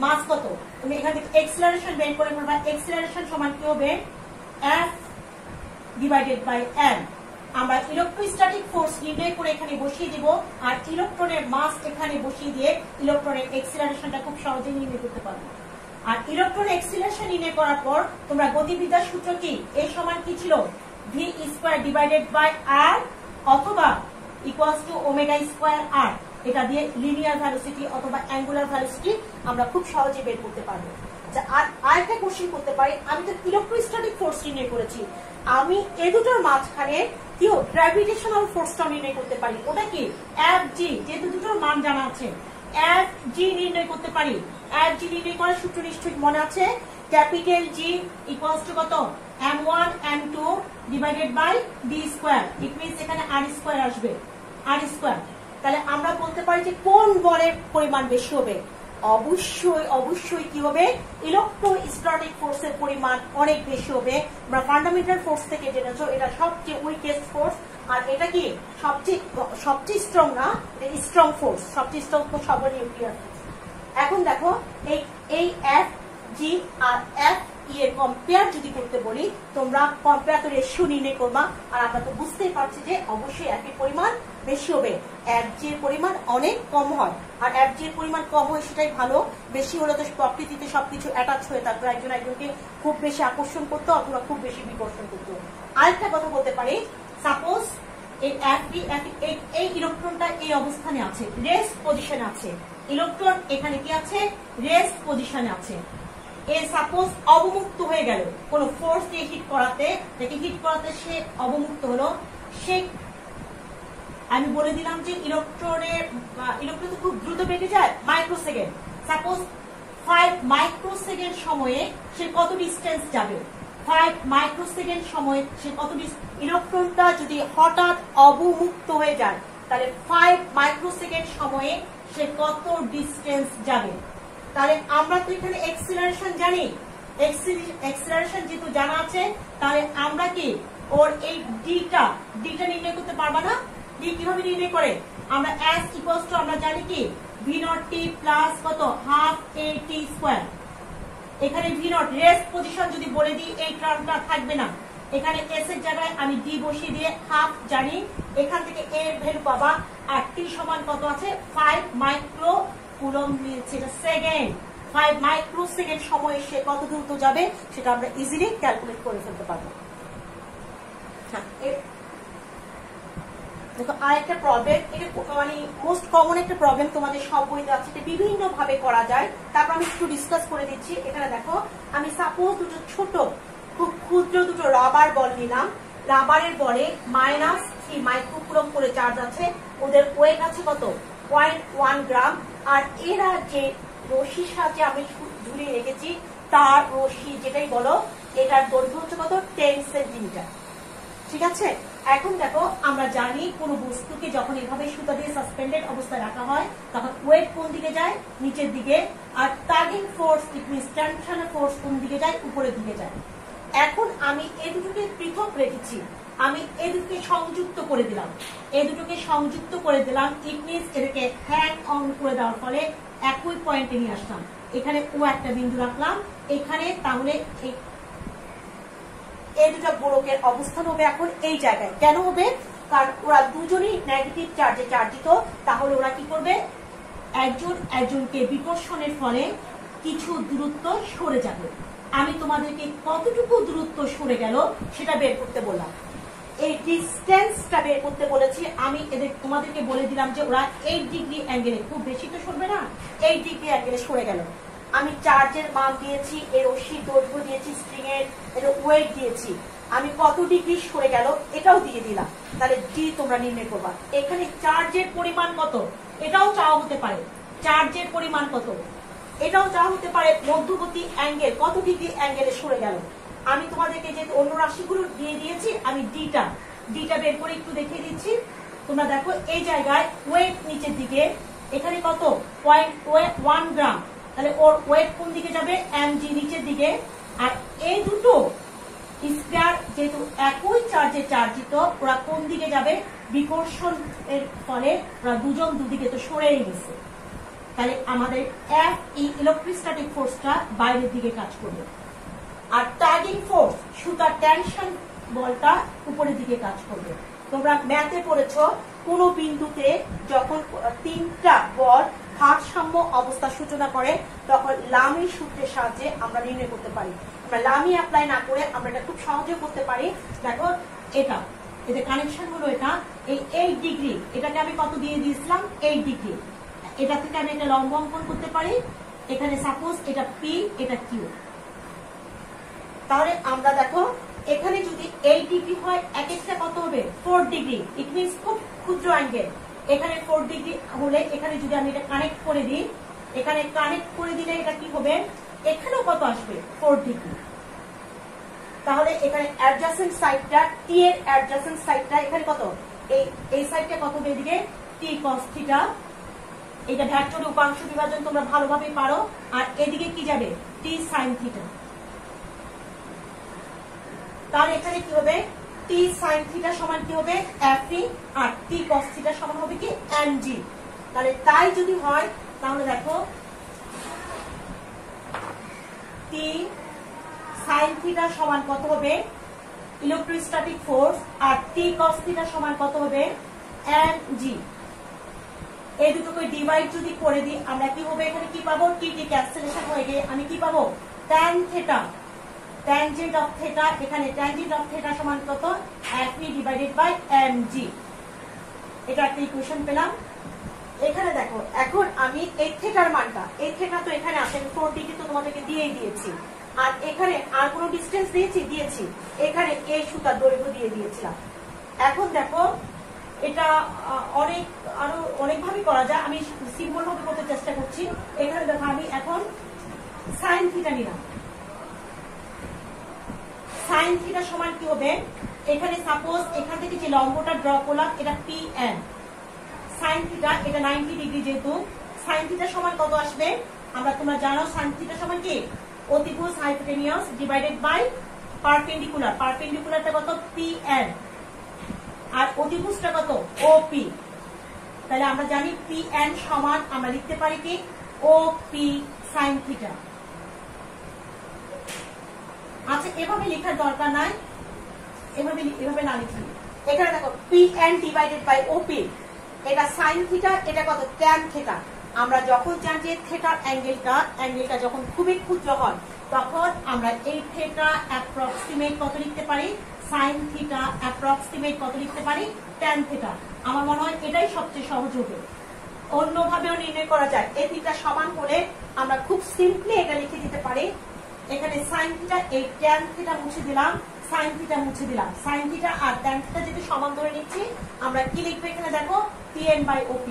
S1: মাস কত। তুমি এখান থেকে এক্সিলারেশন বের করে ফেলবা, এক্সিলারেশন সমান কি হবে, এফ ডিভাইডেড বাই এম। আমরা ইলেকট্রোস্ট্যাটিক ফোর্স নির্ণয় করে এখানে বসিয়ে দিব, আর ইলেকট্রনের মাস এখানে বসিয়ে দিয়ে ইলেকট্রনের এক্সিলারেশনটা খুব সহজেই নির্ণয় করতে পারবো। আর ইলেকট্রন এক্সিলারেশন নির্ণয় করার পর তোমরা গতিবিদ্যার সূত্র কি, এ সমান কি ছিল, ভি স্কয়ার ডিভাইডেড বাই আর অথবা ইকুয়ালস টু ওমেগা স্কয়ার আর। এটা দিয়ে লিনিয়ার ভেলোসিটি অথবা অ্যাঙ্গুলার ভেলোসিটি আমরা খুব সহজে বের করতে পারবো। আর আরেকটা কোশ্চেন করতে পারি, আমি তো ইলেকট্রোস্ট্যাটিক ফোর্স নির্ণয় করেছি, আমি এ দুটোর মাঝখানে কি গ্র্যাভিটেশনাল ফোর্সটা নির্ণয় করতে পারি। ওটা কি, এফ জি, যেহেতু দুটোর মান জানা আছে এফ জি নির্ণয় করতে পারি। এফ জি নির্ণয় করার সূত্র নিশ্চয়ই মনে আছে, ক্যাপিটাল জি ইকুয়ালস টু কত, m1 m2 divided by D square. It means এখানে আর স্কয়ার আসবে, আর স্কয়ার। তাহলে আমরা বলতে পারি যে কোন বলের পরিমাণ বেশি হবে, অবশ্যই অবশ্যই কি হবে, ইলেকট্রোস্ট্যাটিক ফোর্সের পরিমাণ অনেক বেশি হবে। আমরা ফান্ডামেন্টাল ফোর্স থেকে জেনেছো এটা সবচেয়ে উইকেস্ট ফোর্স, আর এটা কি সবচেয়ে স্ট্রং না, এটা স্ট্রং ফোর্স, সবচেয়ে স্ট্রং ফোর্স সবার নিউক্লিয়ার ফোর্স। এখন দেখো এই এফ জি আর এফ ই এর কম্পেয়ার যদি করতে বলি, তোমরা কম্পেয়ার তো রেশিও নির্ণয় করবা, আর আমরা তো বুঝতেই পারছি যে অবশ্যই একই পরিমাণ বেশি হবে। এফ জি এর পরিমাণ অনেক কম হয়, আর এফ জি এর পরিমাণ কম হয় সেটাই ভালো। বেশি হলে তো প্রকৃতিতে সবকিছু অ্যাটাচ হয়ে থাকতো, একজন একজনকে খুব বেশি আকর্ষণ করতো অথবা খুব বেশি বিকর্ষণ করতো। আরেকটা কথা বলতে পারি, সাপোজ এই ইলেকট্রনটা এই অবস্থানে আছে, রেস্ট পজিশনে আছে। ইলেকট্রন এখানে কি আছে, রেস্ট পজিশনে আছে। এ সাপোজ অবমুক্ত হয়ে গেল কোন ফোর্স দিয়ে হিট করাতে, সে অবমুক্ত হলো। সে আমি বলে দিলাম যে ইলেকট্রন তো খুব দ্রুত বেড়ে যায়, মাইক্রোসেকেন্ড। সাপোজ 5 মাইক্রোসেকেন্ড সময়ে সে কত ডিস্টেন্স যাবে, 5 মাইক্রোসেকেন্ড সময়ে সে কত ইলেকট্রনটা যদি হঠাৎ অবমুক্ত হয়ে যায়, তাহলে 5 মাইক্রোসেকেন্ড সময়ে সে কত ডিস্টেন্স যাবে। তাহলে আমরা তো এখানে এক্সিলারেশন জানি, এক্সিলারেশন যেহেতু জানা আছে, তাহলে আমরা কি ওর এই ডিটা নির্ণয় করতে পারবা না। ডি কিভাবে নির্ণয় করে, আমরা এস ইকুয়ালস টু আমরা জানি কি ভি নট টি প্লাস কত, হাফ এ টি স্কয়ার। এখানে ভি নট রেস্ট পজিশন যদি বলে দিই এই টার্মটা থাকবে না, এখানে এস এর জায়গায় আমি ডি বসিয়ে দিয়ে হাফ জানি, এখান থেকে এ এর ভ্যালু পাবা, আর টি সমান কত আছে, 5 মাইক্রো কুলম নিয়েছে, এটা সেকেন্ড। 5 মাইক্রোসেকেন্ড সময়ে সে কত দ্রুত যাবে সেটা আমরা ইজিলি ক্যালকুলেট করে ফেলতে পারবো। দেখো আরেকটা প্রবলেম, এটা মানে মোস্ট কমন একটা প্রবলেম, তোমাদের সব বইতে আছে, এটা বিভিন্ন ভাবে করা যায়। তারপর আমি একটু ডিসকাস করে দিচ্ছি। এখানে দেখো আমি সাপোজ দুটো ছোট খুব ক্ষুদ্র দুটো রাবার বল নিলাম, রাবারের বলে -3 মাইক্রোকুলম করে চার্জ আছে, ওদের ওয়েট আছে কত, 0.1 গ্রাম। আর এরা যে রশির সাহায্যে আমি ঝুলিয়ে রেখেছি, তার রশি যেটাই বলো, এটার দৈর্ঘ্য হচ্ছে কত, 10 সেন্টিমিটার। ঠিক আছে, এখন দেখো আমরা জানি কোন বস্তুকে যখন এভাবে সুতা দিয়ে সাসপেন্ডেড অবস্থায় রাখা হয়, তখন ওয়েট কোন দিকে যায়, নিচের দিকে, আর টাগিং ফোর্স ইট মিন্স টেনশনের ফোর্স কোন দিকে যায়, উপরের দিকে যায়। এখন আমি এই দুটোকে পৃথক রেখেছি, আমি এই দুটোকে সংযুক্ত করে দিলাম, ইট মিন্স এটাকে হ্যাং অন করে দেওয়ার ফলে একই পয়েন্টে নিয়ে আসলাম। এখানে ও একটা বিন্দু রাখলাম এখানে, তাহলে এই দুটো গোলকের অবস্থান হবে এখন এই জায়গায়। কেন হবে? কারণ ওরা দুজনই নেগেটিভ চার্জে চার্জিত। তাহলে ওরা কি করবে? একজন একজনকে বিকর্ষণের ফলে কিছু দূরত্ব সরে যাবে। আমি তোমাদেরকে কতটুকু দূরত্ব সরে গেল সেটা বের করতে বললাম। এই ডিস্টেন্সটা বের করতে বলেছি আমি। তোমাদেরকে বলে দিলাম যে ওরা 8 ডিগ্রি অ্যাঙ্গেলে, খুব বেশি তো সরবে না, 8 ডিগ্রি অ্যাঙ্গেলে সরে গেল। আমি চার্জের মান দিয়েছি, এর রশ্মির দৈর্ঘ্য দিয়েছি, স্ট্রিং এর ওয়েট দিয়েছি, আমি কত ডিগ্রি সরে গেল এটাও দিয়ে দিলাম। তাহলে ডি তোমরা নির্ণয় করবা। এখানে চার্জের পরিমাণ কত এটাও চাওয়া হতে পারে, চার্জের পরিমাণ কত এটাও চাওয়া হতে পারে। মধ্যবর্তী অ্যাঙ্গেল কত ডিগ্রি অ্যাঙ্গেলে সরে গেল। আমি তোমাদেরকে যে অন্য রাশিগুলো দিয়ে দিয়েছি, আমি ডিটা বের করে একটু দেখিয়ে দিচ্ছি। তোমরা দেখো এই জায়গায় ওয়েট নিচের দিকে, এখানে কত 0.1 গ্রাম, তাহলে ওর ওয়েট কোন দিকে যাবে? mg নিচের দিকে। আর এই দুটো স্কয়ার যেহেতু একই চার্জে চার্জিত, ওরা কোন দিকে যাবে? বিকর্ষণ এর ফলে ওরা দুজন দুদিকে তো সরেই গেছে। তাহলে আমাদের F ইলেকট্রোস্ট্যাটিক ফোর্সটা বাইরের দিকে কাজ করবে, আর ট্যাগিং ফোর্স সুতার টেনশন বলটা উপরের দিকে কাজ করবে। তোমরা ম্যাথে পড়েছো কোন বিন্দুতে যখন তিনটা বল ভারসাম্য অবস্থা সূচনা করে তখন লামির সূত্রের সাহায্যে আমরা নির্ণয় করতে পারি। আমরা লামি অ্যাপ্লাই না করে আমরা এটা খুব সহজে করতে পারি। দেখো এটা এতে কানেকশন হলো এটা, এই 8 ডিগ্রি, এটাকে আমি কত দিয়ে দিয়েছিলাম? 8 ডিগ্রি। এটা থেকে আমি একটা লম্ব অঙ্কন করতে পারি। এখানে সাপোজ এটা পি, এটা কিউ। তাহলে আমরা দেখো এখানে যদি 8 ডিগ্রি হয়, এক একটা কত হবে? 4 ডিগ্রি। ইট মিনস খুব ক্ষুদ্র অ্যাঙ্গেল। এখানে 4 ডিগ্রি হলে এখানে যদি আমি এটা কানেক্ট করে দিই, এখানে কানেক্ট করে দিলে এটা কি হবে? এখানেও কত আসবে? 4 ডিগ্রি। তাহলে এখানে অ্যাডজাসেন্ট সাইডটা, টি এর অ্যাডজাসেন্ট সাইডটা এখানে কত? এই সাইডটা কত হবে? এদিকে টি cos থিটা। এটা ভেক্টরের উপাংশ বিভাজন তোমরা ভালোভাবে পারো। আর এদিকে কি যাবে? টি sin থিটা। তাহলে এখানে কি হবে? টি sin থিটা সমান কি হবে? FE, আর টি cos থিটা সমান হবে কি? mg। তাহলে তাই যদি হয় তাহলে দেখো টি sin থিটা সমান কত হবে? Electrostatic force. আর টি cos থিটা সমান কত হবে? mg। এই দুটোকে ডিভাইড যদি করে দিই আমরা কি হবে? এখানে কি পাবো? টি ক্যান্সেলেশন হয়ে গিয়ে আমি কি পাবো? tan theta, tangent of theta, এখানে tangent of theta সমান কত? FE divided by mg। এটা একটা ইকুয়েশন পেলাম। এখানে দেখো এখন আমি এই থিটার মানটা, এই থিটা তো এখানে আছে, 4 ডিগ্রি তো তোমাদেরকে দিয়েই দিয়েছি। আর এখানে আর কোনো ডিসটেন্স দিয়েছি, এখানে এই সুতার দৈর্ঘ্য দিয়ে দিয়েছিলাম। এখন দেখো এটা আরো অনেকভাবে করা যায়, আমি সিম্পল ভাবে করতে চেষ্টা করছি। এখানে দেখো আমি এখন সাইন থিটা নিলাম। সাইন থিটা সমান কি হবে? এখানে সাপোজ এখান থেকে যে লম্বটা ড্র করলাম এটা pn, সাইন থিটা এটা 90 ডিগ্রি, যেহেতু সাইন থিটা সমান কত আসবে? তোমরা জানো সাইন থিটা সমান কি? অতিভুজ হাইপোটেনিয়াস ডিভাইডেড বাই পারপেন্ডিকুলার। পারপেন্ডিকুলারটা কত? pn, আর অতিভুজটা কত? op। তাহলে আমরা জানি pn সমান আমরা লিখতে পারি কি? op sine theta. আচ্ছা এভাবে লেখার দরকার নাই, এভাবে না লিখি। এখানে দেখো pn ডিভাইডেড বাই op, এটা সাইন থিটা, এটা কত? tan theta. আমরা যখন জানি যে থিটার অ্যাঙ্গেলটা যখন খুবই ক্ষুদ্র হয় তখন আমরা এই থিটা অ্যাপ্রক্সিমেট কত লিখতে পারি? সাইন থিটা অ্যাপ্রক্সিমেট কত লিখতে পারি? tan theta. আমার মনে হয় এটাই সবচেয়ে সহজ হবে। অন্যভাবেও নির্ণয় করা যায়। এই থিটা সমান হলে আমরা খুব সিম্পলি এটা লিখে দিতে পারি। এখানে সাইন থিটা, এই tan থিটা মুছে দিলাম, সাইন থিটা মুছে দিলাম। সাইন থিটা আর tan থিটা যদি সমান ধরে নিচ্ছি আমরা কি লিখবো? এখানে দেখো pn বাই op,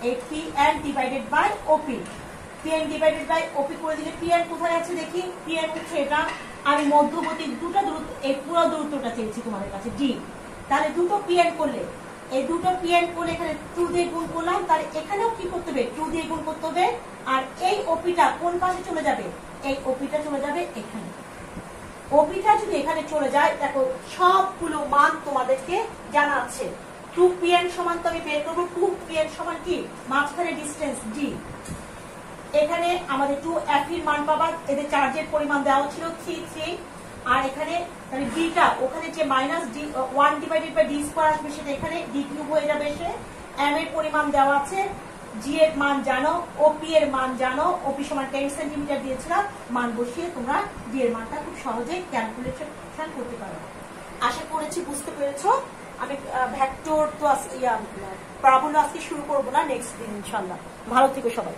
S1: এই pn divided by op। pn divided by op করে দিলে pn কোথায় আছে দেখি? pn হচ্ছে এটা। আমি মধ্যবর্তী দুটো দূরত্ব, এই পুরো দূরত্বটা চেয়েছি তোমাদের কাছে d। তাহলে দুটো pn করলে, এই দুটো pn করলে এখানে 2 দিয়ে গুণ করলাম, তাহলে এখানেও কি করতে হবে? 2 দিয়ে গুণ করতে হবে। আর এই ওপিটা কোন পাশে চলে যাবে? এই ওপিটা চলে যাবে এখানে। ওপিটা যদি এখানে চলে যায়, দেখো সবগুলো মান তোমাদেরকে জানা আছে। 2pn সমান তো আমি বের করবো 2pn সমান কি? মাঝখানে ডিস্টেন্স d। এখানে আমাদের 2f এর মান পাবা, এদের চার্জের পরিমাণ দেওয়া ছিল 3, আর এখানে ডিটা ওখানে যে মাইনাস ডি 1/d² আসবে সেটা এখানে d³ হয়ে যাবে। এসে m এর পরিমাণ দেওয়া আছে, জি এর মান জানো, ওপি এর মান জানো, ওপি সমান 10 সেন্টিমিটার দিয়েছিলাম, মান বসিয়ে তোমরা ডি এর মানটা খুব সহজেই ক্যালকুলেশন করতে পারো। আশা করেছি বুঝতে পেরেছো। আমি ভেক্টর তো প্যারাবোলা আজকে শুরু করবো না, নেক্সট দিন ইনশাল্লাহ। ভালো থেকো সবাই।